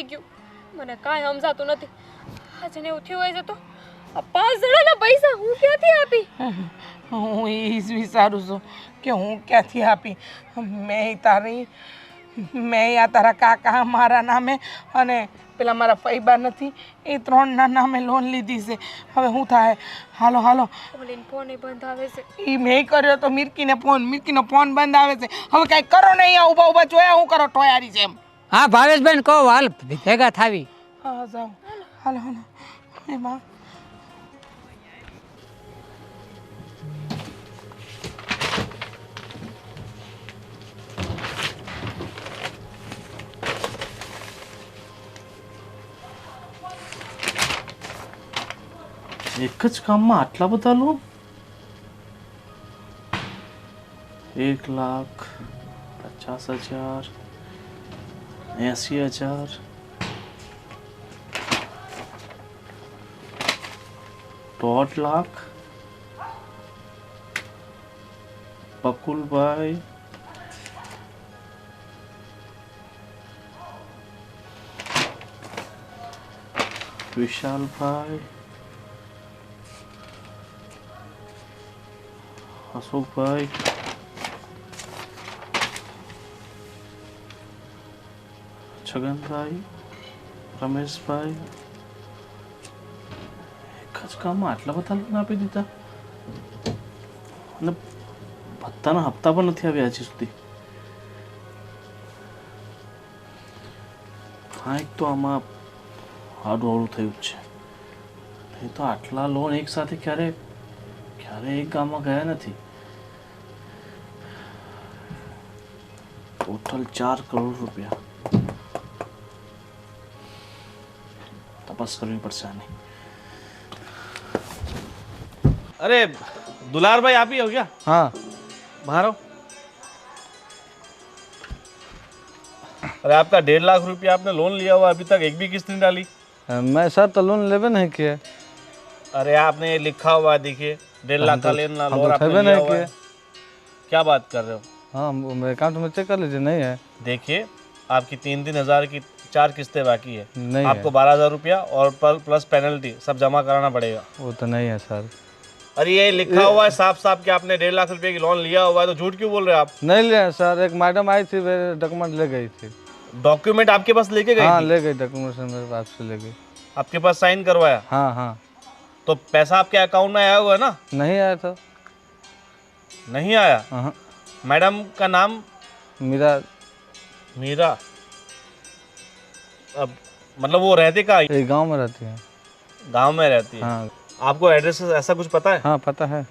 Speaker 3: ગયું મને કાંઈ સમજાતું નથી. આજે ને એવું થયું હોય છે તો આ 5 જણાના પૈસા હું ક્યાંથી આપી?
Speaker 4: હું એ જ વિચારું છું કે હું ક્યાંથી આપી. મેં આ તારા કાકા મારા નામે અને પેલા મારા ફઈબા નથી એ 3ના નામે લોન લીધી છે. હવે શું થાય? હાલો હાલો.
Speaker 3: ઓલીન ફોન બંધ આવે છે.
Speaker 4: એ મેં કર્યો તો મિરકીનો ફોન બંધ આવે છે. હવે કાંઈ કરો ને અહીંયા ઊભા ઊભા જોયા હું કરો ટોયારી છે એમ.
Speaker 5: હા ભાવેશભાઈ કહો હાલ ભેગા થાવી.
Speaker 4: હા જાઓ હાલો હાલો. એમાં
Speaker 8: એક જ કામમાં આટલા બધા લોન? 1,50,000 80,000 1.5 લાખ બકુલભાઈ વિશાલભાઈ અશોકભાઈ છગનભાઈ રમેશભાઈ એક જ કામમાં આટલા બધા લોન આપી દીધા અને બધાના હપ્તા પણ નથી આવ્યા હજી સુધી. કાંઈક તો આમાં હાડું થયું જ છે. નહીં તો આટલા લોન એક સાથે ક્યારે એક ગામમાં ગયા નથી. ટોટલ 4 કરોડ રૂપિયા. તપાસ કરવી પડશે આની. अरे दुलार भाई आप ही हो क्या?
Speaker 9: हाँ
Speaker 8: बाहर आओ. अरे आपका 1.5 लाख रुपया आपने लोन लिया हुआ अभी तक एक भी किस्त नहीं डाली.
Speaker 9: मैं सर तो लोन लेवे नहीं किए.
Speaker 8: अरे आपने ये लिखा हुआ है देखिए 1.5 लाख का लोन
Speaker 9: तो
Speaker 8: आपने लिया हुआ है. क्या बात कर रहे हो?
Speaker 9: हाँ मेरे अकाउंट में चेक कर लीजिए. नहीं है.
Speaker 8: देखिए आपकी 3-3 हज़ार की 4 किस्तें बाकी है.
Speaker 9: नहीं
Speaker 8: आपको 12,000 रुपया और प्लस पेनल्टी सब जमा कराना पड़ेगा.
Speaker 9: वो तो नहीं है सर.
Speaker 8: अरे ये लिखा हुआ है साफ साफ कि आपने 1.5 लाख रुपए की लोन लिया हुआ है, तो झूठ क्यों बोल रहे हो आप?
Speaker 9: नहीं लिया सर. एक मैडम आई थी मेरे डॉक्यूमेंट ले गई थी.
Speaker 8: डॉक्यूमेंट आपके पास लेके गई
Speaker 9: हाँ
Speaker 8: थी?
Speaker 9: ले गई डॉक्यूमेंट मेरे पास से ले गई.
Speaker 8: आपके पास साइन करवाया?
Speaker 9: हाँ हाँ.
Speaker 8: तो पैसा आपके अकाउंट में आया हुआ है ना?
Speaker 9: नहीं आया था.
Speaker 8: नहीं आया?
Speaker 9: हाँ.
Speaker 8: मैडम का नाम? मीरा. अब मतलब वो रहते कहाँ?
Speaker 9: ये गांव में रहती है.
Speaker 8: गांव में रहती है.
Speaker 9: हाँ.
Speaker 8: आपको एड्रेस ऐसा कुछ पता है?
Speaker 9: हाँ पता है.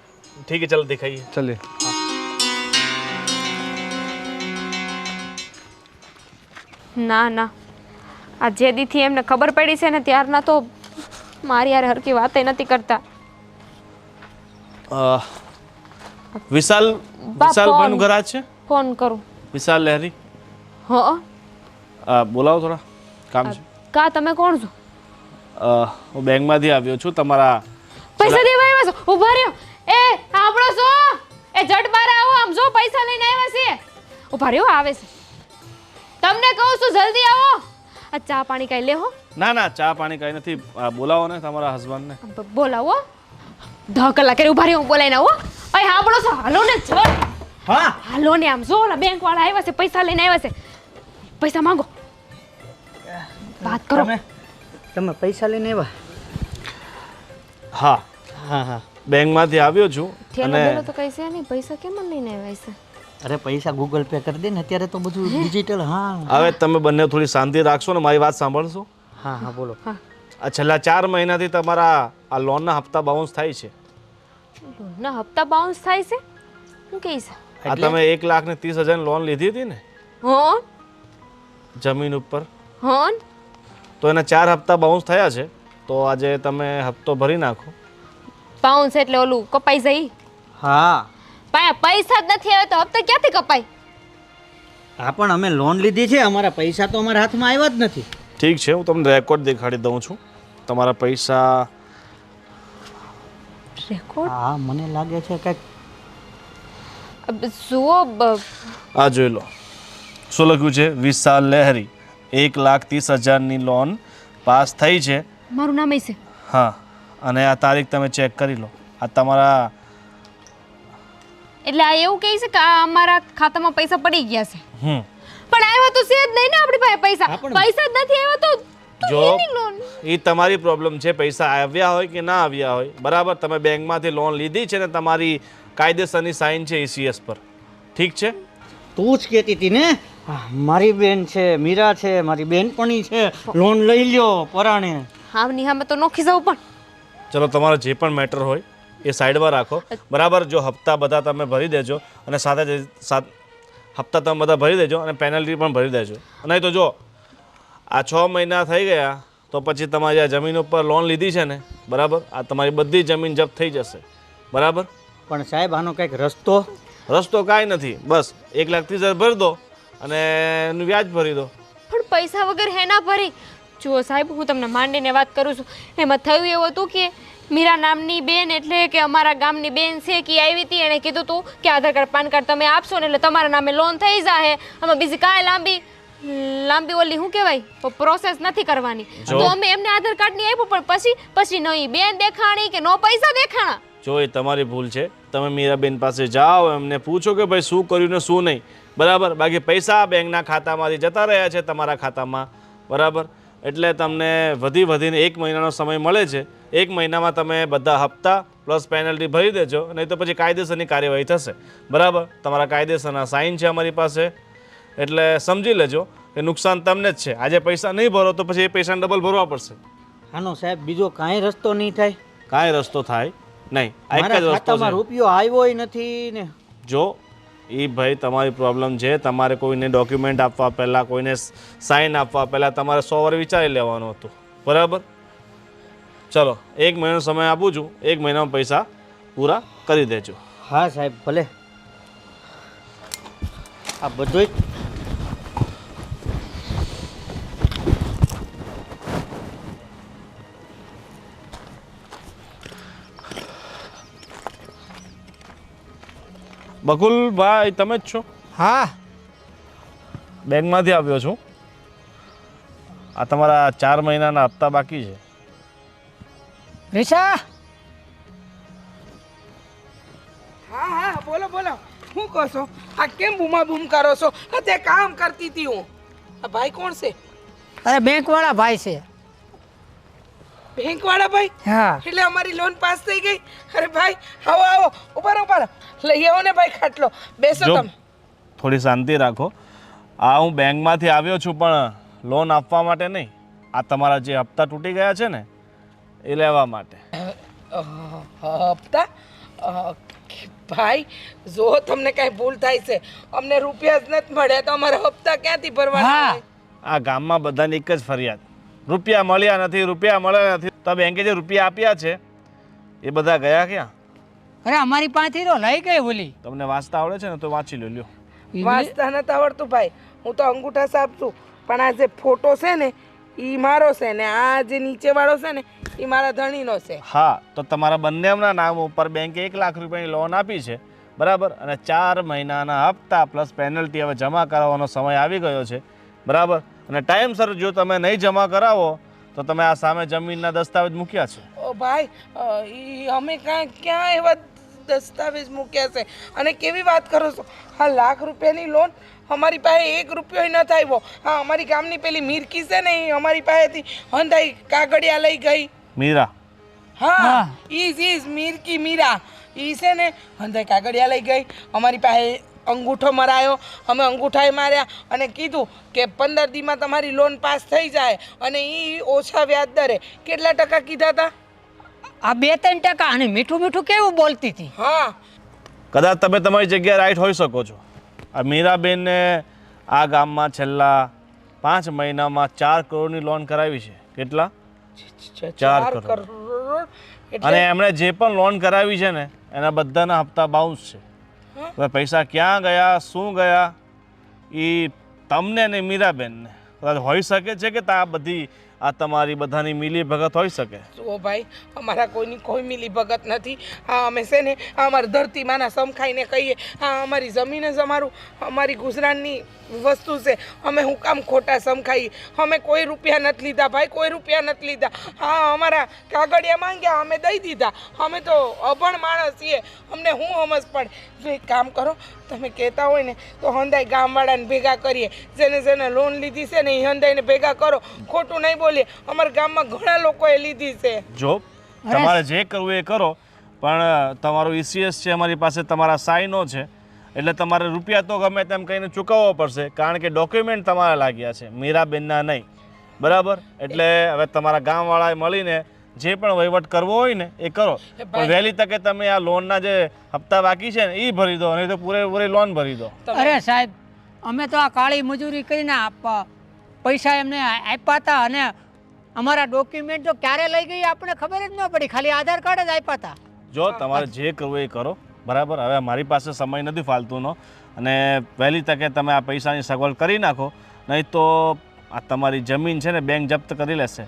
Speaker 8: ठीक है चलो दिखाइए.
Speaker 9: चलिए.
Speaker 3: ના ના આ જે દીથી એમને ખબર પડી છે ને ત્યારના તો મારી યાર હરકી વાતે નથી કરતા.
Speaker 8: વિશાલ ભાઈનું ઘર આ છે?
Speaker 3: ફોન કરું.
Speaker 8: વિશાલ લહેરી.
Speaker 3: હા
Speaker 8: બોલાવો થોડા કામ છે.
Speaker 3: કા તમે કોણ છો?
Speaker 8: હું બેંકમાંથી આવ્યો છું. તમારા
Speaker 3: પૈસા દેવા આવ્યા છો? ઊભા રહ્યો. એ સાંભળો છો? એ જટ બાર આવો. આમ જો પૈસા લઈને આવ્યા છે. ઊભા રહ્યો આવે છે. તમને કહું છું જલ્દી આવો. આ ચા પાણી કઈ લેહો.
Speaker 8: ના ના ચા પાણી કઈ નથી. બોલાવો ને તમારા હસબન્ડને.
Speaker 3: બોલાવો. 10 કલાક ઊભા રહ્યો હું બોલાઈને આવો. અય સાંભળો છો? હાલો ને જટ.
Speaker 8: હા
Speaker 3: હાલો ને. આમ જો ઓલા બેંક વાળા આવ્યા છે પૈસા લઈને આવ્યા છે. પૈસા માંગો. વાત કરો.
Speaker 1: તમે પૈસા લઈને આવ્યા?
Speaker 8: હા
Speaker 1: હા હા.
Speaker 8: બેંકમાંથી આવ્યો છું.
Speaker 3: થેલો બેલો તો કઈ છે નહીં. પૈસા કેમ લઈને આવ્યા છે?
Speaker 1: અરે પૈસા ગૂગલ પે કરી દે ને અત્યારે તો બધું ડિજિટલ. હા
Speaker 8: હવે તમે બંને થોડી શાંતિ રાખશો ને મારી વાત સાંભળશો.
Speaker 1: હા હા બોલો.
Speaker 8: આ છેલ્લા 4 મહિનાથી તમારા આ લોનના હપ્તા બાઉન્સ થાય છે.
Speaker 3: લોનના હપ્તા બાઉન્સ થાય છે? શું કહીશ?
Speaker 8: આ તમે 1,30,000 લોન લીધી હતી ને
Speaker 3: હોન
Speaker 8: જમીન ઉપર,
Speaker 3: હોન
Speaker 8: તો એના 4 હપ્તા બાઉન્સ થયા છે. તો આજે તમે હપ્તો ભરી નાખો.
Speaker 3: બાઉન્સ એટલે ઓલું કપાઈ જાય?
Speaker 1: હા
Speaker 3: પૈસા જ નથી આવે તો હપ્તા ક્યાંથી કપાય?
Speaker 1: હા પણ અમે લોન લીધી છે, અમારા પૈસા તો અમારા હાથમાં આવ્યા જ નથી.
Speaker 8: ઠીક છે, હું તમને રેકોર્ડ દેખાડી દઉં છું. તમારા પૈસા
Speaker 3: રેકોર્ડ
Speaker 1: હા મને લાગે છે કે
Speaker 3: જુઓ
Speaker 8: આ જોઈ લો. શું લખ્યું છે? વિશાલ લહેરી 1,30,000ની લોન પાસ થઈ છે.
Speaker 3: મારું નામ છે.
Speaker 8: હા, અને આ તારીખ તમે ચેક કરી લો. આ તમારા
Speaker 3: એટલે આ એવું કહે છે કે આ અમારા ખાતામાં પૈસા પડી ગયા છે.
Speaker 8: હમ
Speaker 3: પણ આવ્યા તો છે જ નહીં ને આપણી પાસે પૈસા.
Speaker 1: હા, પણ
Speaker 3: પૈસા જ નથી આવ્યા તો
Speaker 8: જો
Speaker 3: એની લોન.
Speaker 8: એ તમારી પ્રોબ્લેમ છે. પૈસા આવ્યા હોય કે ના આવ્યા હોય, બરાબર, તમે બેંકમાંથી લોન લીધી છે ને તમારી કાયદેસરની સાઇન છે ECS પર. ઠીક છે?
Speaker 1: તું જ કહેતી હતી ને મારી બેન છે, મીરા છે, મારી બેનપણી છે, લોન લઈ લ્યો પરાણે.
Speaker 3: હા નિહામે તો નોખી જાવ. પણ
Speaker 8: ચલો, તમારો જે પણ મેટર હોય એ સાઈડમાં રાખો, બરાબર. જો હપ્તા બધા તમે ભરી દેજો અને સાથે હપ્તા તમે બધા ભરી દેજો અને પેનલ્ટી પણ ભરી દેજો. નહીં તો જો આ 6 મહિના થઈ ગયા તો પછી તમારી આ જમીન ઉપર લોન લીધી છે ને, બરાબર, આ તમારી બધી જમીન જપ્ત થઈ જશે. બરાબર?
Speaker 1: પણ સાહેબ આનો કંઈક રસ્તો?
Speaker 8: રસ્તો કાંઈ નથી, બસ 1,30,000 ભરી દો અને એનું વ્યાજ ભરી દો.
Speaker 3: પણ પૈસા વગર હે ના ભરી. જુઓ સાહેબ, હું તમને માંડીને વાત કરું છું. એમાં થયું એવું હતું કે મીરા નામની બેન, એટલે કે અમારા ગામની બેન છે, કે આવી હતી. એણે કીધું હતું કે આધાર કાર્ડ પાન કાર્ડ તમે આપશો ને એટલે તમારા નામે લોન થઈ જાય. આમાં બીજી કાંઈ લાંબી ઓલી શું કહેવાય પ્રોસેસ નથી કરવાની. તો અમે એમને આધાર કાર્ડ ની આપ્યું, પણ પછી નહીં બેન દેખાણી કે નો પૈસા દેખાણા.
Speaker 8: જો એ તમારી ભૂલ છે. તમે મીરાબેન પાસે જાઓ, એમને પૂછો કે ભાઈ શું કર્યું ને શું નહીં, બરાબર. બાકી પૈસા બેંકના ખાતામાંથી જતા રહ્યા છે તમારા ખાતામાં, બરાબર. એટલે તમને વધીને 1 મહિનાનો સમય મળે છે. 1 મહિનામાં તમે બધા હપ્તા પ્લસ પેનલ્ટી ભરી દેજો, નહીં તો પછી કાયદેસરની કાર્યવાહી થશે, બરાબર. તમારા કાયદેસરના સાઇન છે અમારી પાસે, એટલે સમજી લેજો કે નુકસાન તમને જ છે. આજે પૈસા નહીં ભરો તો પછી એ પૈસાને ડબલ ભરવા પડશે.
Speaker 1: આનો સાહેબ બીજો કાંઈ રસ્તો નહીં થાય?
Speaker 8: કાંઈ રસ્તો થાય નહીં. આ એક જ રસ્તો
Speaker 1: ખાતામાં
Speaker 8: છે.
Speaker 1: રૂપિયો આવ્યો નથી ને.
Speaker 8: જો એ ભાઈ તમારી પ્રોબ્લેમ છે. તમારે કોઈને ડોક્યુમેન્ટ આપવા પહેલાં, કોઈને સાઇન આપવા પહેલાં તમારે 100 વાર વિચારી લેવાનું હતું, બરાબર. ચલો, 1 મહિનાનો સમય આપું છું. 1 મહિનામાં પૈસા પૂરા કરી દેજો.
Speaker 1: હા સાહેબ ભલે. આ બધું
Speaker 8: બકુલભાઈ તમે જ છો?
Speaker 5: હા
Speaker 8: બેંકમાંથી આવ્યો છું. આ તમારા 4 મહિનાના હપ્તા બાકી છે.
Speaker 5: રીસા,
Speaker 4: હા હા બોલો બોલો. શું કહો છો? આ કેમ બૂમા બૂમ કરો છો? તે કામ કરતી હતી હું. આ ભાઈ કોણ છે?
Speaker 5: અરે બેંક વાળા ભાઈ છે.
Speaker 4: બેંક વાળા ભાઈ?
Speaker 5: હા
Speaker 4: એટલે અમારી લોન પાસ થઈ ગઈ. અરે ભાઈ આવો આવો, ઉભા લઈ આવો ને ભાઈ ખાટલો. બેસો
Speaker 8: જો
Speaker 4: તમે.
Speaker 8: થોડી શાંતિ રાખો. આ હું બેંકમાંથી આવ્યો છું પણ લોન આપવા માટે નહીં. આ તમારા જે હપ્તા તૂટી ગયા છે ને એ લેવા માટે.
Speaker 4: હપ્તા? ભાઈ જો તમને કાંઈ ભૂલ થાય છે, અમને રૂપિયા જ નથી મળ્યા તો અમારા હપ્તા ક્યાંથી ભરવાના?
Speaker 8: આ ગામમાં બધાની એક જ ફરિયાદ, રૂપિયા મળ્યા નથી, રૂપિયા મળ્યા નથી. તો બેંકે જે રૂપિયા આપ્યા છે એ બધા ગયા ક્યાં?
Speaker 5: અરે અમારી પાસેથી તો લઈ ગઈ ઓલી.
Speaker 8: તમને વાંચતા આવડે છે ને તો વાંચી લો. લ્યો.
Speaker 4: વાંચતા નથી આવડતું ભાઈ. હું તો અંગૂઠા સાફ છું, પણ આ જે ફોટો છે ને એ મારો છે ને આ જે નીચે વાળો છે ને એ મારા ધણીનો છે.
Speaker 8: હા, તો તમારા બંનેના નામ ઉપર બેંકે 1 લાખ રૂપિયાની લોન આપી છે, બરાબર. અને 4 મહિનાના હપ્તા પ્લસ પેનલ્ટી હવે જમા કરાવવાનો સમય આવી ગયો છે, બરાબર. અને ટાઈમસર જો તમે નહીં જમા કરાવો તો તમે આ સામે જમીનના દસ્તાવેજ મૂક્યા છે.
Speaker 4: ઓ ભાઈ, અમે ક્યાં એવા દસ્તાવેજ મૂક્યા છે? અને કેવી વાત કરો છો? હા, લાખ રૂપિયાની લોન અમારી પાસે 1 રૂપિયો ન આવ્યો. હા, અમારી ગામની પેલી મીરકી છે ને એ અમારી પાસેથી હંધાઈ કાગળિયા લઈ ગઈ.
Speaker 8: મીરા?
Speaker 4: હા, મીરકી મીરા ઈ છે ને હંધાઈ કાગળિયા લઈ ગઈ. અમારી પાસે અંગૂઠો મરાયો, અમે અંગૂઠાએ માર્યા અને કીધું કે 15 દીમાં તમારી લોન પાસ થઈ જાય અને એ ઓછા વ્યાજ દરે. કેટલા ટકા કીધા હતા?
Speaker 5: આ 2-3% અને મીઠું મીઠું કેવું બોલતી હતી.
Speaker 4: હા,
Speaker 8: કદાચ તમે તમારી જગ્યાએ રાઈટ હોઈ શકો છો. આ મીરાબેનને આ ગામમાં છેલ્લા 5 મહિનામાં 4 કરોડની લોન કરાવી છે. કેટલા? 4 કરોડ. અને એમણે જે પણ લોન કરાવી છે ને એના બધાના હપ્તા બાઉન્સ છે. હવે પૈસા ક્યાં ગયા, શું ગયા, એ તમને ને મીરાબેનને કદાચ હોઈ શકે છે કે આ બધી આ તમારી બધાની મિલી ભગત હોઈ શકે.
Speaker 4: જુઓ ભાઈ, અમારા કોઈની કોઈ મિલી ભગત નથી. આ અમે છે ને અમારી ધરતીમાંના સમખાઈને કહીએ, આ અમારી જમીન જ અમારી ગુજરાતની વસ્તુ છે. અમે હું કામ ખોટા સમખાઈએ? અમે કોઈ રૂપિયા નથી લીધા ભાઈ, કોઈ રૂપિયા નથી લીધા. હા, અમારા કાગળિયા માંગ્યા, અમે દઈ દીધા. અમે તો અભણ માણસ છીએ, અમને હું સમજ પડે. જો એક કામ કરો, તમે કહેતા હોય ને તો હંધાઈ ગામવાળાને ભેગા કરીએ. જેને લોન લીધી છે ને એ હંધાઈને ભેગા કરો. ખોટું નહીં બોલીએ, અમારા ગામમાં ઘણા લોકોએ લીધી છે.
Speaker 8: જો તમારે જે કરવું એ કરો, પણ તમારો ECS છે અમારી પાસે, તમારા સાઈનો છે, એટલે તમારે રૂપિયા તો ગમે તેમ કહીને ચૂકવવો પડશે, કારણ કે ડોક્યુમેન્ટ તમારા લાગ્યા છે, મીરાબેનના નહીં. બરાબર? એટલે હવે તમારા ગામવાળાએ મળીને જે પણ વહીવટ કરવો હોય ને એ કરો, પણ વહેલી તકે તમે આ લોનના જે હપ્તા બાકી છે ને એ ભરી દો, નહીં તો પૂરેપૂરી લોન ભરી દો.
Speaker 5: અરે સાહેબ, અમે તો આ કાળી મજૂરી કરીને પૈસા એમને આપ્યા હતા અને અમારા ડોક્યુમેન્ટ તો ક્યારે લઈ ગઈ આપણે ખબર જ ન પડી, ખાલી આધાર કાર્ડ જ આપ્યા હતા.
Speaker 8: જો તમારે જે કરવું એ કરો. બરાબર? હવે મારી પાસે સમય નથી ફાલતુનો, અને વહેલી તકે તમે આ પૈસાની સગવડ કરી નાખો, નહીં તો આ તમારી જમીન છે ને બેંક જપ્ત કરી લેશે.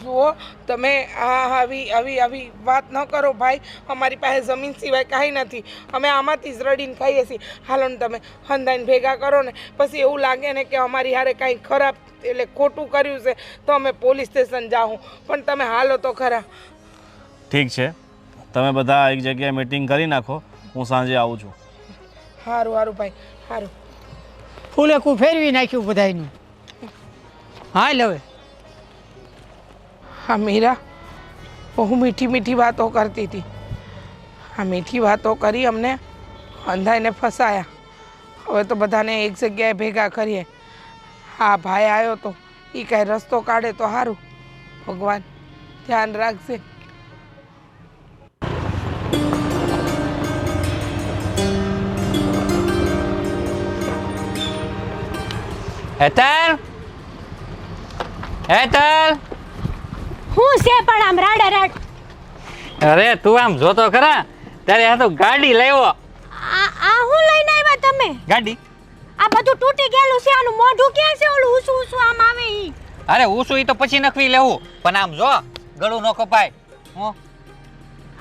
Speaker 4: જુઓ, તમે આવી વાત ન કરો ભાઈ. અમારી પાસે જમીન સિવાય કાંઈ નથી. અમે આમાંથી જ રડીને ખાઈએ છીએ. હાલો ને તમે હંધાઈને ભેગા કરો ને, પછી એવું લાગે ને કે અમારી હારે કાંઈ ખરાબ એટલે ખોટું કર્યું છે તો અમે પોલીસ સ્ટેશન જાઉં. પણ તમે હાલો તો ખરા.
Speaker 8: ઠીક છે, તમે બધા એક જગ્યાએ મીટિંગ કરી નાખો, હું સાંજે આવું છું.
Speaker 4: સારું સારું ભાઈ, સારું.
Speaker 5: ફૂલેકું ફેરવી નાખ્યું બધાયનું. હાલ હવે.
Speaker 4: હા મીરા બહુ મીઠી મીઠી વાતો કરતી હતી. આ મીઠી વાતો કરી અમને અંધાઈને ફસાયા. હવે તો બધાને એક જગ્યાએ ભેગા કરીએ. હા ભાઈ આવ્યો તો એ કાંઈ રસ્તો કાઢે તો સારું. ભગવાન ધ્યાન રાખજે.
Speaker 6: હેતલ, હેતલ,
Speaker 7: હું છે પણ આમ રાડા રાડ.
Speaker 6: અરે તું આમ જોતો ખરા, તારે આ તો ગાડી લાવ્યો.
Speaker 7: આ હું લઈને આવ્યા તમે?
Speaker 6: ગાડી?
Speaker 7: આ બધું તૂટી ગયેલું છે, આનું મોઢું ક્યાં છે? ઓલું ઊસું ઊસું આમ આવે ઈ.
Speaker 6: અરે ઊસું ઈ તો પછી નખવી લેવું, પણ આમ જો ગળું ન કપાય. હું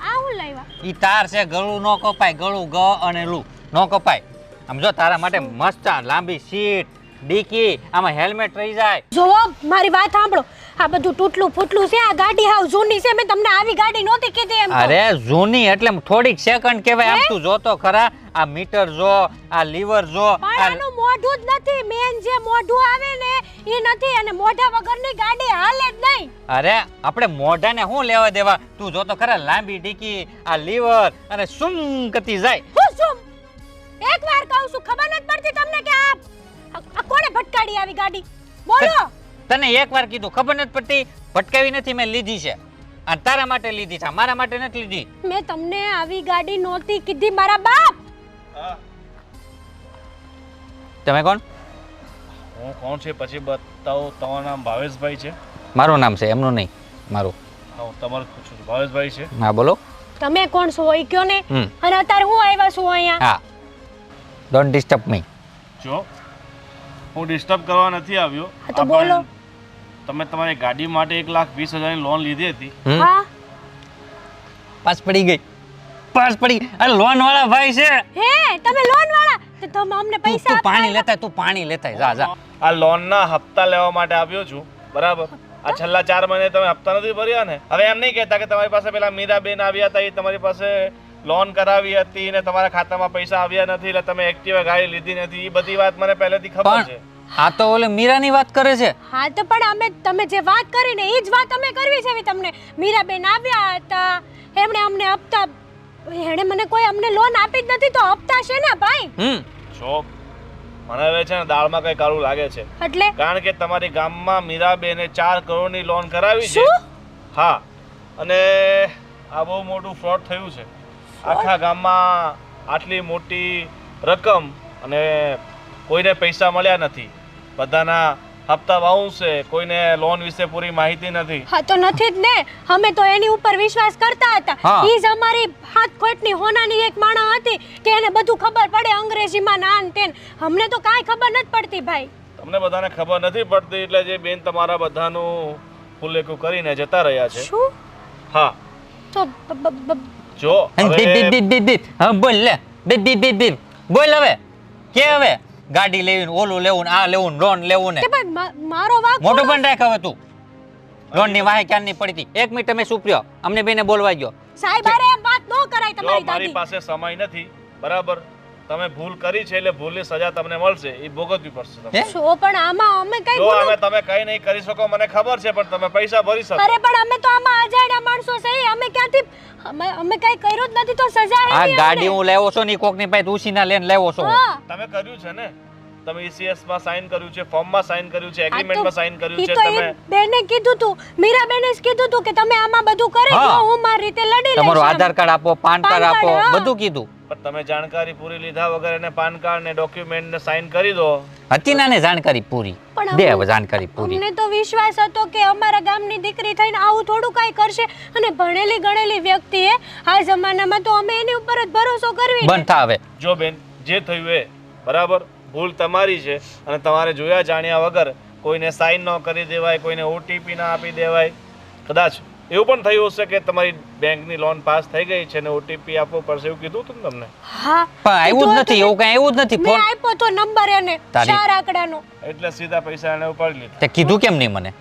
Speaker 7: આ હું લાવ્યા?
Speaker 6: ઈ તાર છે, ગળું ન કપાય, ગળું ગ અને લું ન કપાય. આમ જો તારા માટે મસ્ત લાંબી સીટ, ડીકી, આમાં હેલ્મેટ રહી જાય.
Speaker 7: જો મારી વાત સાંભળો, આ બધું તૂટલું ફૂટલું છે. આ ગાડી હાવ જૂની છે. મેં તમને આવી ગાડી નહોતી કીધી એમ.
Speaker 6: અરે જૂની એટલે થોડીક સેકન્ડ કહેવાય. આમ તું જોતો ખરા, આ મીટર જો, આ લીવર જો.
Speaker 7: પણ આનું મોઢું જ નથી. મેન જે મોઢું આવે ને એ નથી, અને મોઢા વગરની ગાડી હાલે જ નહીં.
Speaker 6: અરે આપણે મોઢાને શું લેવા દેવા? તું જોતો ખરા, લાંબી ડીકી, આ લીવર અને સુમ કતી જાય.
Speaker 7: હું શું એકવાર કહું છું, ખબર નથી પડતી તમને કે આ કોણે ભટકાડી આવી ગાડી? બોલો.
Speaker 6: તને એકવાર કીધું, ખબર નથી પડતી? ભટકાવી નથી, મેં લીધી છે. અને તારા માટે લીધી છે, મારા માટે નથી લીધી.
Speaker 7: મેં તમને આવી ગાડી નહોતી કીધી મારા બાપ.
Speaker 6: તમે કોણ?
Speaker 8: હું કોણ છે પછી બતાવો. તમારું નામ ભાવેશભાઈ છે?
Speaker 6: મારું નામ છે, એમનું નહીં, મારું.
Speaker 8: હા, તમારું પૂછું છું. ભાવેશભાઈ છે?
Speaker 6: હા બોલો.
Speaker 7: તમે કોણ છો એ કયો ને. અને અત્યારે હું આવ્યા છું અહીંયા.
Speaker 6: હા, ડોન્ટ ડિસ્ટર્બ મી.
Speaker 8: જો હું ડિસ્ટર્બ કરવા નથી આવ્યો.
Speaker 7: તો બોલો.
Speaker 8: તમે તમારી ગાડી માટે 1,20,000 ની લોન લીધી હતી.
Speaker 7: હા,
Speaker 6: પાસ પડી ગઈ. પાસ પડી ગઈ. અરે લોન વાળા ભાઈ છે.
Speaker 7: હે તમે લોન વાળા? તો તમે અમને પૈસા
Speaker 6: તું પાણી લેતા, તું પાણી લેતા જા જા.
Speaker 8: આ લોનના હપ્તા લેવા માટે આવ્યો છું. બરાબર? આ છેલ્લા 4 મહિને તમે હપ્તા નથી ભર્યા ને. હવે એમ નહીં કહેતા કે તમારી પાસે પેલા મીરાબેન આવ્યા હતા, એ તમારી પાસે લોન કરાવી હતી ને તમારા ખાતામાં પૈસા આવ્યા નથી એટલે તમે એક્ટિવા ગાડી લીધી નથી. એ બધી વાત મને પહેલેથી ખબર છે.
Speaker 6: આ તો ઓલે મીરાની વાત કરે છે.
Speaker 7: હા તો પણ અમે તમે જે વાત કરી ને એ જ વાત અમે કરવી છે. તમને મીરાબેન આવ્યા હતા, એમણે અમને હપ્તા, એણે મને કોઈ અમને લોન આપી જ નથી તો હપ્તા છે ને ભાઈ.
Speaker 8: જો મને હવે છે ને દાળમાં કઈ કાળું લાગે છે
Speaker 7: એટલે
Speaker 8: કારણ કે તમારી ગામમાં મીરાબેને 4 કરોડની લોન કરાવી છે હા અને આ બહુ મોટું ફ્રોડ થયું છે આખા ગામમાં આટલી મોટી રકમ અને કોઈને પૈસા મળ્યા નથી બધાના હપ્તા બાઉન્સ છે કોઈને લોન વિશે પૂરી માહિતી નથી
Speaker 7: હા તો નથી જ ને અમે તો એની ઉપર વિશ્વાસ કરતા હતા
Speaker 6: હા.
Speaker 7: ઈ જ અમારી હાથ ખોટની હોનાની એક માણા હતી કે એને બધું ખબર પડે અંગ્રેજીમાં નાન તેન અમને તો કાંઈ ખબર નથી પડતી ભાઈ
Speaker 8: તમને બધાને ખબર નથી પડતી એટલે જે બેન તમારા બધાનું ફુલેકું કરીને જતા રહ્યા છે
Speaker 7: શું
Speaker 8: હા
Speaker 7: તો
Speaker 8: જો હવે
Speaker 6: હા બોલ લે બીપ બોલ હવે કે હવે ગાડી લેવીને ઓલું લેવું ને આ લેવું ને લોન લેવું ને
Speaker 7: કે ભાઈ મારો વાંક
Speaker 6: મોટું પણ રાખ હવે તું લોન ની વાહે ક્યારની પડી હતી 1 મિનિટ તમે સુપ્યો અમને બેને બોલવા ગયો
Speaker 7: સાહેબ અરે એમ વાત ન કરાય
Speaker 8: જો
Speaker 7: તમારી
Speaker 8: મારી
Speaker 7: દાદી
Speaker 8: પાસે સમય નથી બરાબર તમે ભૂલ કરી છે એટલે ભૂલની સજા તમને મળશે એ ભોગવવી પડશે તમને.
Speaker 7: શો પણ આમાં અમે કઈ
Speaker 8: જો અમે તમે કઈ નહીં કરી શકો મને ખબર છે પણ તમે પૈસા ભરી શકો
Speaker 7: અરે પણ અમે તો આમાં અજાણ્યા માણસો છે અમે ક્યાંથી અમે કઈ કર્યું જ નથી તો સજા
Speaker 6: આ
Speaker 7: એવી
Speaker 6: ગાડી હું લેવો છો ની કોક ની પાસે ઉસીના લઈને લેવો છો
Speaker 7: હા
Speaker 8: તમે કર્યું છે ને તમે ECS માં સાઈન કર્યું છે ફોર્મમાં સાઈન કર્યું છે
Speaker 7: આ
Speaker 8: એગ્રીમેન્ટ
Speaker 7: તો-
Speaker 8: માં સાઈન કર્યું
Speaker 7: ઈ
Speaker 8: છે
Speaker 7: તો
Speaker 8: તમે
Speaker 7: એ બેને કીધું તું મીરા બેને જ કીધું તું કે તમે આમાં બધું કરી
Speaker 6: હા.
Speaker 7: દો હું મારી રીતે લડી લઈશ
Speaker 6: તમારું
Speaker 7: આમ.
Speaker 6: આધાર કાર્ડ આપો પાન કાર્ડ
Speaker 7: પાન કાર્ડ,
Speaker 6: આપો
Speaker 7: હા.
Speaker 6: બધું કીધું
Speaker 8: પણ તમે જાણકારી પૂરી લીધા વગર એને પાન કાર્ડ ને ડોક્યુમેન્ટ ને સાઈન કરી દો
Speaker 6: હતી ને જાણકારી પૂરી
Speaker 7: પણ
Speaker 6: દે
Speaker 7: અમને-
Speaker 6: હવે જાણકારી પૂરી
Speaker 7: અમને તો વિશ્વાસ હતો કે અમારા ગામની દીકરી થઈને આવું થોડું કાંઈ કરશે અને ભણેલી ગણેલી વ્યક્તિએ આ જમાનામાં તો અમે એની ઉપર જ ભરોસો કરવી ને.
Speaker 6: બંધ થા હવે
Speaker 8: જો બેન જે થયું એ બરાબર ભૂલ તમારી છે અને તમારે જોયા જાણ્યા વગર કોઈને સાઈન ન કરી દેવાય કોઈને OTP ના આપી દેવાય કદાચ એવું પણ થયું હશે કે તમારી બેંકની લોન પાસ થઈ ગઈ છે ને OTP આપવો પડશે એવું કીધું હતું ને તમને
Speaker 7: હા
Speaker 6: પણ આવ્યું જ નથી એવું કઈ આવ્યું જ નથી
Speaker 7: મેં
Speaker 6: ફોન
Speaker 7: આપ્યો તો નંબર એને
Speaker 6: તારી-
Speaker 7: 4 આંકડાનો
Speaker 8: એટલે સીધા પૈસા એને ઉપાડી લીધા
Speaker 6: તે કીધું કેમ નહીં મને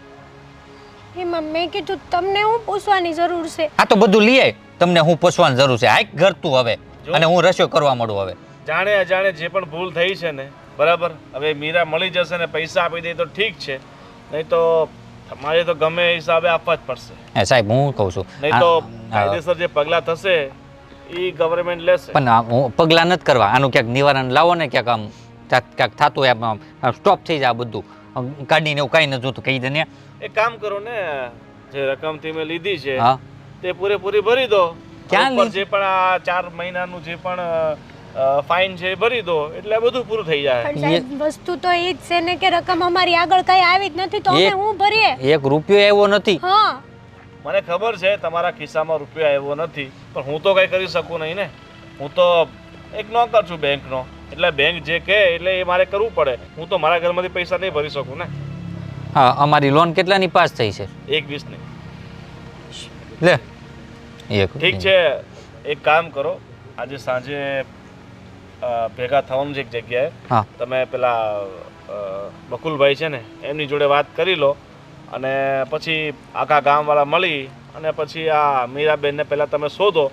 Speaker 7: એમાં મેં કીધું તમને હું પૂછવાની જરૂર છે
Speaker 6: આ તો બધું લઈ તમને હું પૂછવાની જરૂર છે હાઈક ઘર તું હવે અને હું રસ્યો કરવા માંડું હવે
Speaker 8: જાણે અજાણે જે પણ ભૂલ થઈ છે ને બરાબર હવે મીરા મળી જશે ને પૈસા આપી દે તો ઠીક છે નહીં તો તમારે તો ગમે એ હિસાબે આપવા જ પડશે
Speaker 6: એ સાહેબ હું કહું છું
Speaker 8: નહીં તો
Speaker 6: આ-
Speaker 8: કાયદેસર જે પગલાં થશે એ ગવર્મેન્ટ લેશે
Speaker 6: પણ હું પગલાં નથી કરવા આનું ક્યાંક નિવારણ લાવો ને ક્યાંક આમ ક્યાંક થતું એમ સ્ટોપ થઈ જાય આ બધું ગાડીને એવું કાંઈ નથી જોતું કહી દે ને
Speaker 8: એક કામ કરો ને જે રકમ તમે લીધી છે
Speaker 6: હા
Speaker 8: તે પૂરેપૂરી ભરી દો
Speaker 6: ક્યાં
Speaker 8: ઉપર
Speaker 6: લીધી?
Speaker 8: જે પણ આ 4 મહિનાનું જે પણ ફાઇન છે એ ભરી દો એટલે બધું પૂરું થઈ જાય
Speaker 7: પણ સાહેબ વસ્તુ તો એ જ છે ને કે રકમ અમારી આગળ કઈ આવી જ નથી તો અમે
Speaker 6: એક-
Speaker 7: હું ભરીએ
Speaker 6: એક રૂપિયો આવ્યો નથી
Speaker 7: હા
Speaker 8: મને ખબર છે તમારા ખિસ્સામાં રૂપિયો આવ્યો નથી પણ હું તો કઈ કરી શકું નહીં ને હું તો એક નોકર છું બેંકનો એટલે બેંક જે કહે એટલે એ મારે કરવું પડે હું તો મારા ઘરમાંથી પૈસા નહીં ભરી શકું ને
Speaker 6: હા અમારી લોન કેટલાની પાસ થઈ છે
Speaker 8: 1-20 ની
Speaker 6: લે એક
Speaker 8: ઠીક છે એક કામ કરો આજે સાંજે ભેગા થવાનું છે એક જગ્યાએ
Speaker 6: હા
Speaker 8: તમે પેલા બકુલભાઈ છે ને એમની જોડે વાત કરી લો અને પછી આખા ગામવાળા મળી અને પછી આ મીરાબેનને પહેલાં તમે શોધો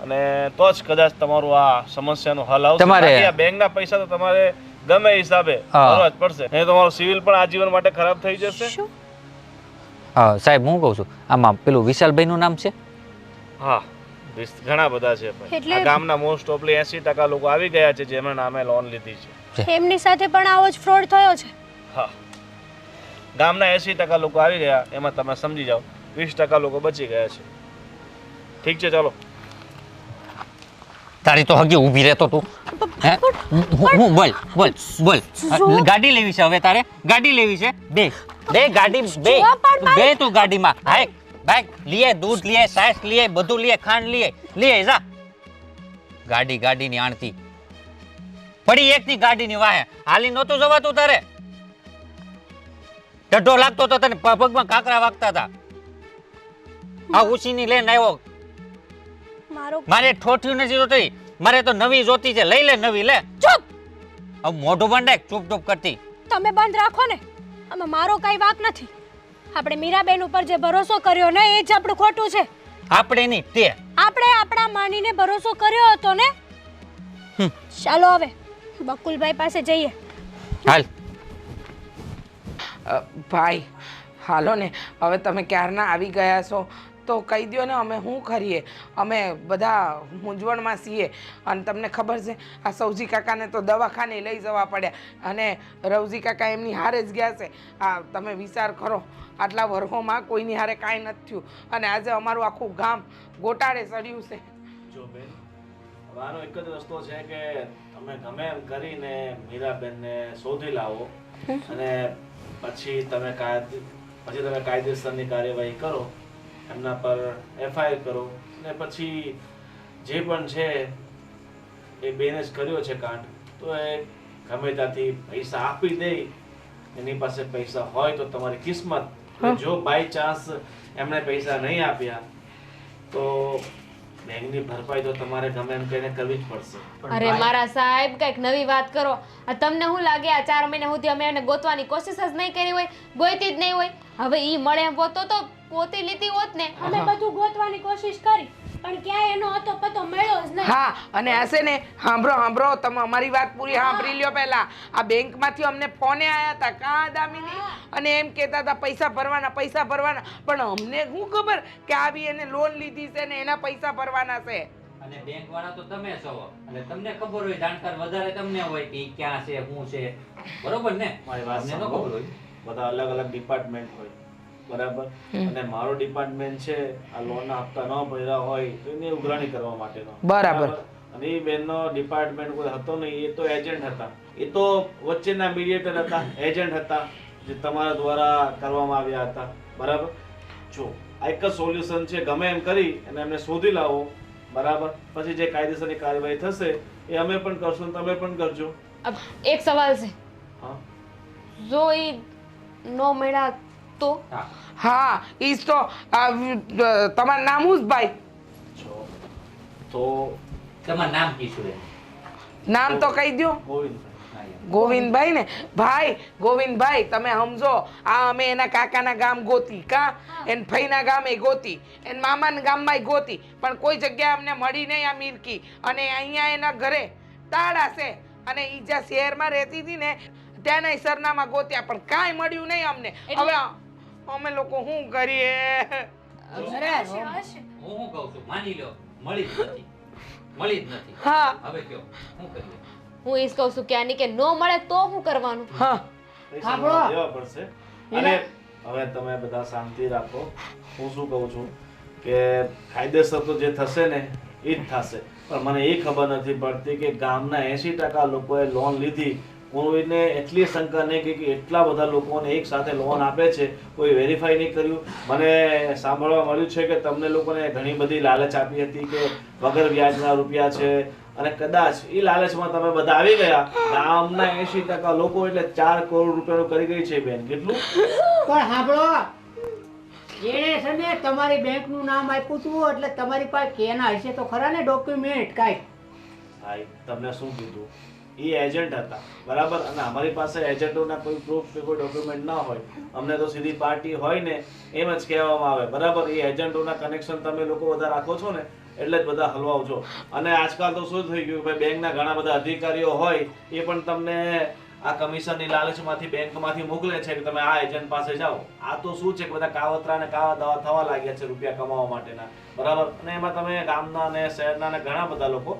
Speaker 8: અને તો જ કદાચ તમારું આ સમસ્યાનો હલ આવશે
Speaker 6: તમારે-
Speaker 8: બાકી આ બેંકના પૈસા તો તમારે ગમે એ હિસાબે
Speaker 6: હા.
Speaker 8: ભરવા જ પડશે નહીં તમારું સિવિલ પણ આજીવન માટે ખરાબ થઈ જશે
Speaker 7: શું
Speaker 6: હા સાહેબ હું કહું છું આમાં પેલું વિશાલભાઈનું નામ છે
Speaker 8: હા ઘણા બધા છે ભાઈ
Speaker 7: એટલે-
Speaker 8: આ ગામના મોસ્ટ ઓફલી 80% લોકો આવી ગયા છે જેમના નામે લોન લીધી છે
Speaker 7: એમની સાથે પણ આવો જ ફ્રોડ થયો છે
Speaker 8: હા ગામના 80% લોકો આવી ગયા એમાં તમે સમજી જાઓ 20% લોકો બચી ગયા છે ઠીક છે ચાલો
Speaker 6: તારી તો હગી ઊભી રહેતો તું હે હું બોલ બોલ બોલ ગાડી લેવી છે હવે તારે ગાડી લેવી છે બે બે ગાડી બે
Speaker 7: જો પણ
Speaker 6: બે તું ગાડીમાં હાય બાઈક લીએ દૂધ લીએ સાસ લીએ બધું લીએ ખાંડ લીએ જા ગાડી ગાડીની આણતી પડી એકની ગાડીની વાહે હાલી નહોતું જવાતું તારે ડઢો લાગતો તો તને પગમાં કાકરા વાગતા હતા આ ઉછીની લઈને આવ્યો
Speaker 7: મારો
Speaker 6: મારે ઠોઠ્યું નથી જોતી મારે તો નવી જોતી છે લઈ લે નવી લે
Speaker 7: ચૂપ
Speaker 6: હવે મોઢું બંધ ચૂપ ચૂપ કરતી
Speaker 7: તમે બંધ રાખો ને આમાં મારો કઈ વાક નથી આપણે મીરાબેન ઉપર જે ભરોસો કર્યો ને એ જ આપણું ખોટું છે
Speaker 6: આપણે નહીં તે
Speaker 7: આપણે આપણા માનીને ભરોસો કર્યો હતો ને ચાલો હવે બકુલભાઈ પાસે જઈએ
Speaker 6: હાલ
Speaker 4: ભાઈ હાલો ને હવે તમે ક્યારના આવી ગયા છો તો કહી દો ને, અમે શું કરીએ? અમે બધા મૂંઝવણમાં છીએ. અને તમને ખબર છે, આ સૌજી કાકાને તો દવાખાને લઈ જવા પડ્યા, અને રવજી કાકા એમની હારે જ ગયા છે. આ તમે વિચાર કરો, આટલા વર્ષોમાં કોઈની હારે કાંઈ નથી થયું, અને આજે અમારું આખું ગામ ગોટાળે ચડ્યું છે.
Speaker 8: જો બેન, આનો એક જ રસ્તો છે કે તમે ગમે એમ કરીને મીરાબેનને શોધી લાવો, અને પછી તમે કાયદેસરની કાર્યવાહી કરો, એમના પર FIR કરો, ને પછી જે પણ છે એ બેને જ કર્યો છે કાંડ, તો એ ગમે ત્યાંથી પૈસા આપી દે. એની પાસે પૈસા હોય તો તમારી કિસ્મત. જો બાય ચાન્સ એમણે પૈસા નહીં આપ્યા તો બેંકની ભરપાઈ તો તમારે ગમે એમ કહીને કરવી જ પડશે.
Speaker 3: અરે મારા સાહેબ, કઈક નવી વાત કરો. આ તમને શું લાગે આ 4 મહિના સુધી અમે એને ગોતવાની કોશિશ જ નહીં કરી હોય, ગોતી જ નહીં હોય? હવે ઈ મળે એમ હોતો તો ગોતી લીધી હોત ને.
Speaker 7: અમે બધું ગોતવાની કોશિશ કરી પણ ક્યાંય એનો હતો પતો મળ્યો જ નહીં.
Speaker 4: હા, અને હશે ને, સાંભળો, તમે અમારી વાત પૂરી સાંભળી લ્યો. પહેલા આ બેંકમાંથી અમને ફોને આવ્યા હતા, કાં દામિની, અને એમ કહેતા હતા પૈસા ભરવાના. પણ અમને શું ખબર કે આવી એને લોન લીધી છે ને એના પૈસા ભરવાના છે.
Speaker 6: અને બેંક વાળા તો તમે છો, અને તમને ખબર હોય, જાણકાર વધારે તમને હોય કે ઈ ક્યાં છે, શું છે, બરોબર ને?
Speaker 8: મારી વાત
Speaker 6: તમને ન
Speaker 8: સાંભળો.
Speaker 6: ખબર હોય.
Speaker 8: બધા અલગ અલગ ડિપાર્ટમેન્ટ હોય, બરાબર? અને મારો ડિપાર્ટમેન્ટ છે આ લોનના હપ્તા ન ભર્યા હોય તો એની ઉઘરાણી કરવા માટેનો.
Speaker 4: બરાબર.
Speaker 8: અને એ બેનનો ડિપાર્ટમેન્ટ કોઈ હતો નહીં, એ તો એજન્ટ હતા. એ તો વચ્ચેના મીડિયેટર હતા, એજન્ટ હતા, જે તમારા દ્વારા કરવામાં આવ્યા હતા, બરાબર? જો આ એક જ સોલ્યુશન છે, ગમે એમ કરી અને એમને શોધી લાવો, બરાબર? પછી જે કાયદેસરની કાર્યવાહી થશે એ અમે પણ કરશું, તમે પણ કરજો.
Speaker 3: अब एक सवाल છે,
Speaker 8: હા,
Speaker 3: જો ઈ નો મળ્યા તો?
Speaker 4: હા, ઈ જ તો. તમારું નામ શું છે ભાઈ?
Speaker 8: જો તો
Speaker 6: તમારું નામ કીશું એ?
Speaker 4: નામ તો કહી દો.
Speaker 8: ગોવિંદભાઈ.
Speaker 4: ગોવિંદભાઈ ને? ભાઈ ગોવિંદભાઈ, તમે સમજો, આ અમે એના કાકાના ગામ ગોતી, કા એન ફઈના ગામે ગોતી, એન મામાના ગામમાં ગોતી, પણ કોઈ જગ્યાએ અમને મળી નહીં આ મિરકી. અને અહીંયા એના ઘરે તાળા છે, અને ઈ જ્યાં શહેરમાં રહેતી હતી ને ત્યાંના સરનામા ગોત્યા, પણ કાંઈ મળ્યું નહીં અમને. હવે અમે લોકો શું કરીએ?
Speaker 6: હું શું કહું છું, માની લો મળી જ નથી.
Speaker 4: હા
Speaker 6: હવે કયો શું કરીએ?
Speaker 3: હું ઈ જ કહું છું કે આની કે નો મળે તો શું કરવાનું?
Speaker 4: હા,
Speaker 8: પૈસા દેવા પડશે. અને હવે તમે બધા શાંતિ રાખો. હું શું કહું છું કે કાયદેસર તો જે થશે ને એ જ થશે, પણ મને એ ખબર નથી પડતી કે ગામના 80% લોકોએ લોન લીધી. કોઈને એટલી શંકા નહીં કે એટલા બધા લોકોને એક સાથે લોન આપે છે, કોઈ વેરીફાઈ નહીં કર્યું. મને સાંભળવા મળ્યું છે કે તમને લોકોને ઘણી બધી લાલચ આપી હતી કે વગર વ્યાજના રૂપિયા છે, અને કદાચ એ લાલચમાં તમે બધા આવી ગયા. ગામના 80% લોકો એટલે 4 કરોડ રૂપિયાનું કરી ગઈ છે બેન. કેટલું?
Speaker 5: પણ સાંભળો, એણે છે ને તમારી બેંકનું નામ આપ્યું હતું, એટલે તમારી પાસે કેના હશે તો ખરા ને ડોક્યુમેન્ટ કાંઈ?
Speaker 8: ભાઈ તમને શું કીધું, એ એજન્ટ હતા, બરાબર? અને અમારી પાસે એજન્ટોના કોઈ પ્રૂફ કે કોઈ ડોક્યુમેન્ટ ના હોય. અમને તો સીધી પાર્ટી હોય ને એમ જ કહેવામાં આવે, બરાબર? એ એજન્ટોના કનેક્શન તમે લોકો બધા રાખો છો ને એટલે જ બધા હલવાઓ છો. અને આજકાલ તો શું થઈ ગયું, ભાઈ બેંકના ઘણા બધા અધિકારીઓ હોય એ પણ તમને આ કમિશનની લાલચમાંથી બેંકમાંથી મોકલે છે કે તમે આ એજન્ટ પાસે જાઓ. આ તો શું છે કે બધા કાવતરા ને કાવા દાવા થવા લાગ્યા છે રૂપિયા કમાવા માટેના, બરાબર? અને એમાં તમે ગામના ને શહેરના ને ઘણા બધા લોકો,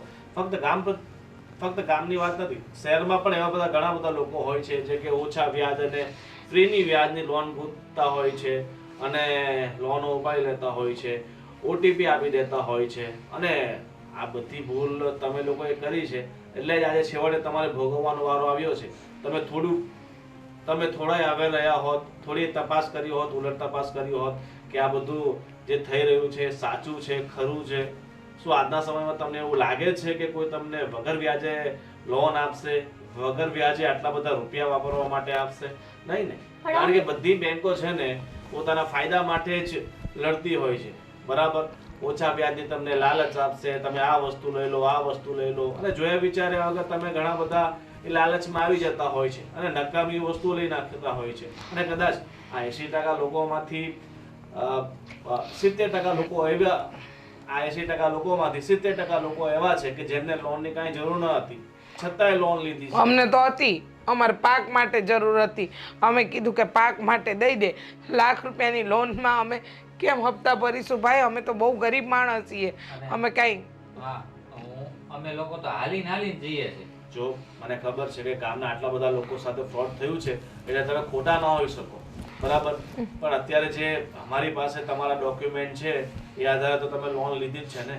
Speaker 8: ફક્ત ગામની વાત નથી, શહેરમાં પણ એવા બધા ઘણા બધા લોકો હોય છે જે કે ઓછા વ્યાજ અને ફ્રીની વ્યાજની લોન ગૂંથતા હોય છે, અને લોનો ઉપાડી લેતા હોય છે, OTP આપી દેતા હોય છે. અને આ બધી ભૂલ તમે લોકોએ કરી છે, એટલે જ આજે છેવટે તમારે ભોગવવાનો વારો આવ્યો છે. તમે થોડાય આવે રહ્યા હોત, થોડી તપાસ કરી હોત, ઉલટ તપાસ કરી હોત કે આ બધું જે થઈ રહ્યું છે સાચું છે, ખરું છે. શું આજના સમયમાં તમને એવું લાગે છે કે કોઈ તમને વગર વ્યાજે લોન આપશે, વગર વ્યાજે આટલા બધા રૂપિયા વાપરવા માટે આપશે? નહીં ને. કારણ કે બધી બેંકો છે ને પોતાના ફાયદા માટે જ લડતી હોય છે, બરાબર? ઓછા વ્યાજની તમને લાલચ આપશે, તમે આ વસ્તુ લઈ લો, આ વસ્તુ લઈ લો, અને જોયા વિચાર્યા વગર તમે ઘણા બધા એ લાલચમાં આવી જતા હોય છે અને નકામી વસ્તુઓ લઈ નાખતા હોય છે. અને કદાચ આ 80% લોકોમાંથી 70% લોકો એવા, આ 80% લોકોમાંથી 70% લોકો એવા છે કે જેમને લોનની કાંઈ જરૂર ન હતી છતાંય લોન લીધી છે.
Speaker 4: અમને તો હતી, અમારે પાક માટે જરૂર હતી. અમે કીધું કે પાક માટે દઈ દે. ₹1,00,000 લોનમાં અમે કેમ હપ્તા ભરીશું ભાઈ? અમે તો બહુ ગરીબ માણસ છીએ. અમે કાંઈ
Speaker 6: હા અમે લોકો તો હાલીને હાલીને જઈએ છીએ.
Speaker 8: જો મને ખબર છે કે ગામના આટલા બધા લોકો સાથે ફ્રોડ થયું છે એટલે તમે ખોટા ન હોઈ શકો, બરાબર, પણ અત્યારે જે અમારી પાસે તમારા ડોક્યુમેન્ટ છે એ આધારે તો તમે લોન લીધી જ છે ને.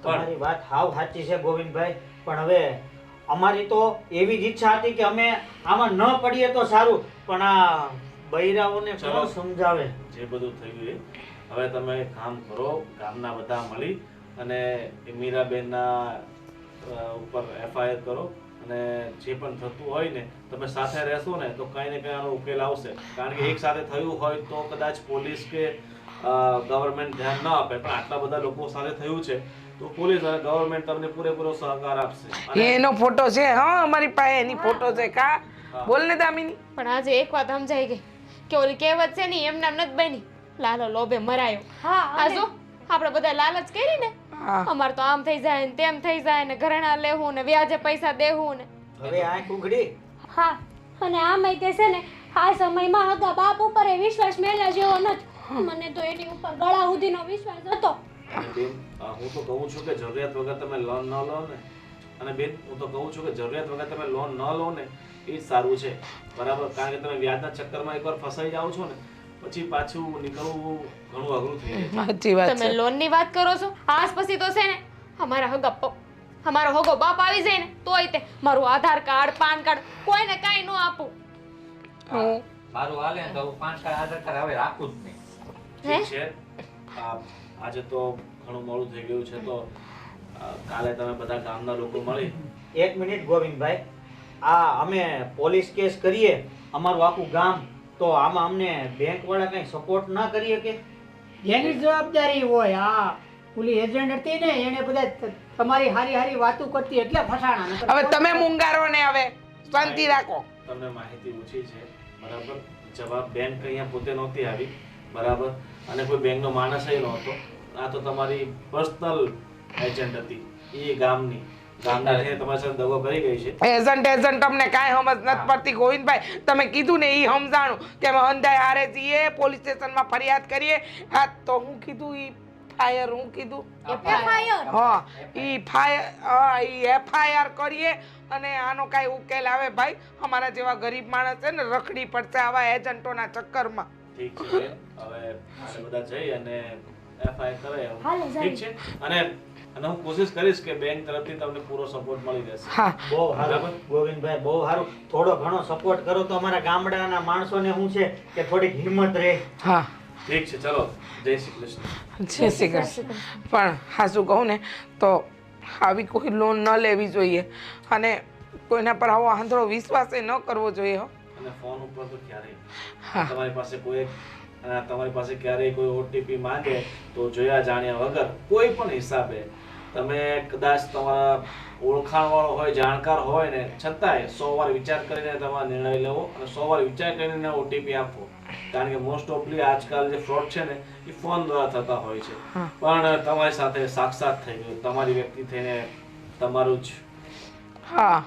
Speaker 1: તમારી વાત હાવ સાચી છે ગોવિંદભાઈ, પણ હવે અમારી તો એવી જ ઈચ્છા હતી કે અમે આમાં ન પડીએ તો સારું, પણ આ બૈરાઓને કોણ સમજાવે?
Speaker 8: જે બધું થયું એ હવે તમે કામ કરો, ગામના બધા મળી અને એ મીરાબેનના ઉપર એફઆઈઆર કરો અને જે પણ થતું હોય ને તમે સાથે રહેશો ને તો કંઈ ને કંઈ આનો ઉકેલ આવશે. કારણ કે એક સાથે થયું હોય તો કદાચ પોલીસ કે ગવર્મેન્ટ ધ્યાન ન આપે, પણ આટલા બધા લોકો સાથે થયું છે તો પોલીસ અને ગવર્મેન્ટ તમને પૂરેપૂરો સહકાર આપશે.
Speaker 4: એનો ફોટો છે, હા અમારી પાસે એની ફોટો છે. કા બોલ ને દામિની.
Speaker 3: પણ આજે એક વાત સમજાઈ ગઈ કે ઓલી કહેવત છે ને એમ નામ નથી બની, લાલો લોભે મરાયો.
Speaker 7: હા
Speaker 3: આ જો આપણે બધા લાલચ કરી ને,
Speaker 4: હા
Speaker 3: અમાર તો આમ થઈ જાય ને તેમ થઈ જાય ને ઘરેણા લેવું ને વ્યાજે પૈસા દેવું ને.
Speaker 1: હવે આંખ ઉઘડી.
Speaker 7: હા અને આમાંય તે છે ને આ સમયમાં હગા બાપ ઉપર એ વિશ્વાસ મેળા જેવો નથી. મને તો એની ઉપર ગળા સુધીનો વિશ્વાસ હતો.
Speaker 8: અને બેન હું તો કહું છું કે જરૂરિયાત વગર તમે લોન ન લો ને, અને બેન હું તો કહું છું કે જરૂરિયાત વગર તમે લોન ન લો ને એ જ સારું છે, બરાબર, કારણ કે તમે વ્યાજના ચક્કરમાં એકવાર ફસાઈ જાઓ છો ને પછી પાછું નીકળવું ઘણું અઘરું થઈ જાય.
Speaker 4: સાચી વાત
Speaker 3: તમે
Speaker 4: છે.
Speaker 3: લોન ની વાત કરો છો, આસ પછી તો છે ને અમારો હગો બાપ આવી જાય ને તોય તે મારું આધાર કાર્ડ પાન કાર્ડ કોઈને કાંઈ ન આપું.
Speaker 6: મારું હાલે ને તો હું 5 કાર્ડ આધાર કાર્ડ હવે રાખું જ નહીં.
Speaker 8: ઠીક છે, આજે તો ઘણું મોડું થઈ ગયું છે તો કાલે તમે બધા ગામના લોકો મળી.
Speaker 1: એક મિનિટ ગોવિંદભાઈ, આ અમે પોલીસ કેસ કરીએ અમારું આખું ગામ, તો આમાં અમને બેંક વાળા કઈ સપોર્ટ ના કરીએ કે?
Speaker 5: એની જવાબદારી હોય. આ ઓલી એજન્ટ હતી ને એને બધા તમારી હારી હારી વાતો કરતી એટલે ફસાણા.
Speaker 4: હવે તમે મુંગારો ને હવે શાંતિ રાખો.
Speaker 8: તમને માહિતી ઓછી છે, બરાબર, જવાબ બેંક અહીંયા પોતે નહોતી આવી, બરાબર, અને કોઈ બેંકનો માણસ નહોતો. આ તો તમારી પર્સનલ એજન્ટ હતી, એ ગામની છે તમારી સાથે દગો કરી ગઈ છે.
Speaker 4: એજન્ટ તમને કાંઈ સમજ નથી પડતી ગોવિંદભાઈ. તમે કીધું ને એ સમજાણું કે અમે અંધાય હારે જઈએ પોલીસ સ્ટેશનમાં ફરિયાદ કરીએ. હા તો હું કીધું ઈ ફાયર, હું કીધું હા ઈ ફાયર, હા ઈ એફઆઈઆર કરીએ અને આનો કાંઈ ઉકેલ આવે ભાઈ. અમારા જેવા ગરીબ માણસ છે ને રખડી પડશે આવા એજન્ટોના ચક્કરમાં.
Speaker 8: ઠીક છે, હવે આપણે બધા જઈ અને એફઆઈઆર કરે.
Speaker 7: હાલો,
Speaker 8: ઠીક છે, અને હું કોશિશ કરીશ કે બેંક તરફથી તમને પૂરો સપોર્ટ મળી રહેશે.
Speaker 4: હા
Speaker 1: બહુ સારું ગોવિંદભાઈ, બહુ સારું. થોડો ઘણો સપોર્ટ કરો તો અમારા ગામડાના માણસોને શું છે કે થોડીક હિંમત રહે.
Speaker 4: હા
Speaker 8: ઠીક છે, ચલો, જય શ્રી કૃષ્ણ.
Speaker 4: જય શ્રી કૃષ્ણ. પણ હા શું કહું ને તો આવી કોઈ લોન ન લેવી જોઈએ અને કોઈના પર આવો આંધળો વિશ્વાસ ન કરવો જોઈએ.
Speaker 8: અને ફોન ઉપર તો ક્યારેય તમારી પાસે ક્યારેય કોઈ ઓટીપી માંગે તો જોયા જાણ્યા વગર કોઈ પણ હિસાબે તમે કદાચ તમારા ઓળખાણવાળો હોય, જાણકાર હોય ને છતાંય 100 વાર વિચાર કરીને તમારો નિર્ણય લેવો અને 100 વાર વિચાર કરીને ઓટીપી આપવો. કારણ કે મોસ્ટ ઓફલી આજકાલ જે ફ્રોડ છે ને એ ફોન દ્વારા થતા હોય છે, પણ તમારી સાથે સાક્ષાત થઈ ગયું, તમારી વ્યક્તિ થઈને તમારું જ.
Speaker 4: હા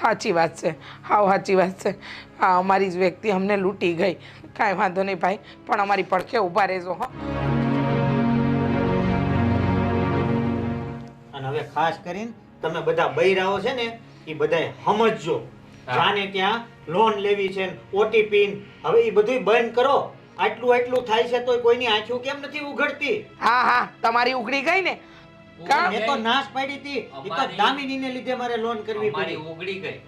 Speaker 4: સાચી વાત છે, હા સાચી વાત છે. હા અમારી જ વ્યક્તિ અમને લૂંટી ગઈ. કાંઈ વાંધો નહીં ભાઈ, પણ અમારી પડખે ઊભા રહેજો. હા
Speaker 1: અને હવે ખાસ કરીને તમે બધા બૈરાઓ છે ને એ બધાય સમજજો. જાને ત્યાં લોન લેવી છે, ઓટીપી, હવે એ બધું બંધ કરો. આટલું થાય છે તો કોઈની આંખો કેમ નથી ઉઘડતી?
Speaker 4: હા હા તમારી ઉઘડી ગઈ ને.
Speaker 1: મેં તો નાશ પાડી હતી. એ તો દામિનીને લીધે મારે લોન કરવી
Speaker 6: મારી
Speaker 1: પડી.
Speaker 6: ઉગડી ગઈ,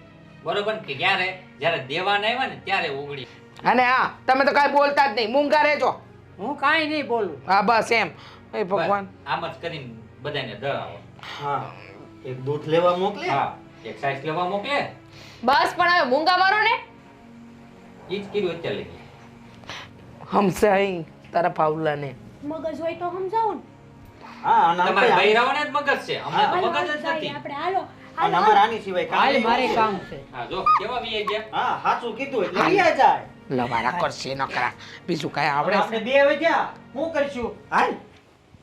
Speaker 6: બરોબર, કે જ્યારે દેવાના આવ્યા ને ત્યારે ઉગડી.
Speaker 4: અને હા તમે તો કાંઈ બોલતા જ નહીં, મૂંગા રહેજો.
Speaker 5: હું કાંઈ નહીં બોલું.
Speaker 4: હા બસ એમ. એ ભગવાન,
Speaker 6: આમ જ કરીને બધાને ડરાવો.
Speaker 1: હા, એક દૂધ લેવા મોકલે.
Speaker 6: હા, એક્સરસાઇઝ લેવા મોકલે.
Speaker 3: બસ પણ હવે મૂંગા મારો ને.
Speaker 6: ઈ જ કીધું અત્યારે લગી.
Speaker 4: હમસાઈ તારા પાવલાને.
Speaker 7: મગજ હોય તો સમજાવું
Speaker 1: હા, અને
Speaker 6: તમારા
Speaker 1: આપણે
Speaker 6: બૈરાઓને જ મગજ છે, અમને તો મગજ જ નથી.
Speaker 7: આપણે હાલો
Speaker 1: અને અમારે આની સિવાય કામ
Speaker 5: હાલ
Speaker 1: નહીં.
Speaker 5: મારે કામ છે.
Speaker 6: હા જો કેવા વી ગયા.
Speaker 1: હા, સાચું કીધું એટલે લઈ જાય.
Speaker 4: લવાડા કરશે નકરા, બીજું કાંઈ આવડે
Speaker 1: આપણે બે હવે ગયા શું કરશું? હાલ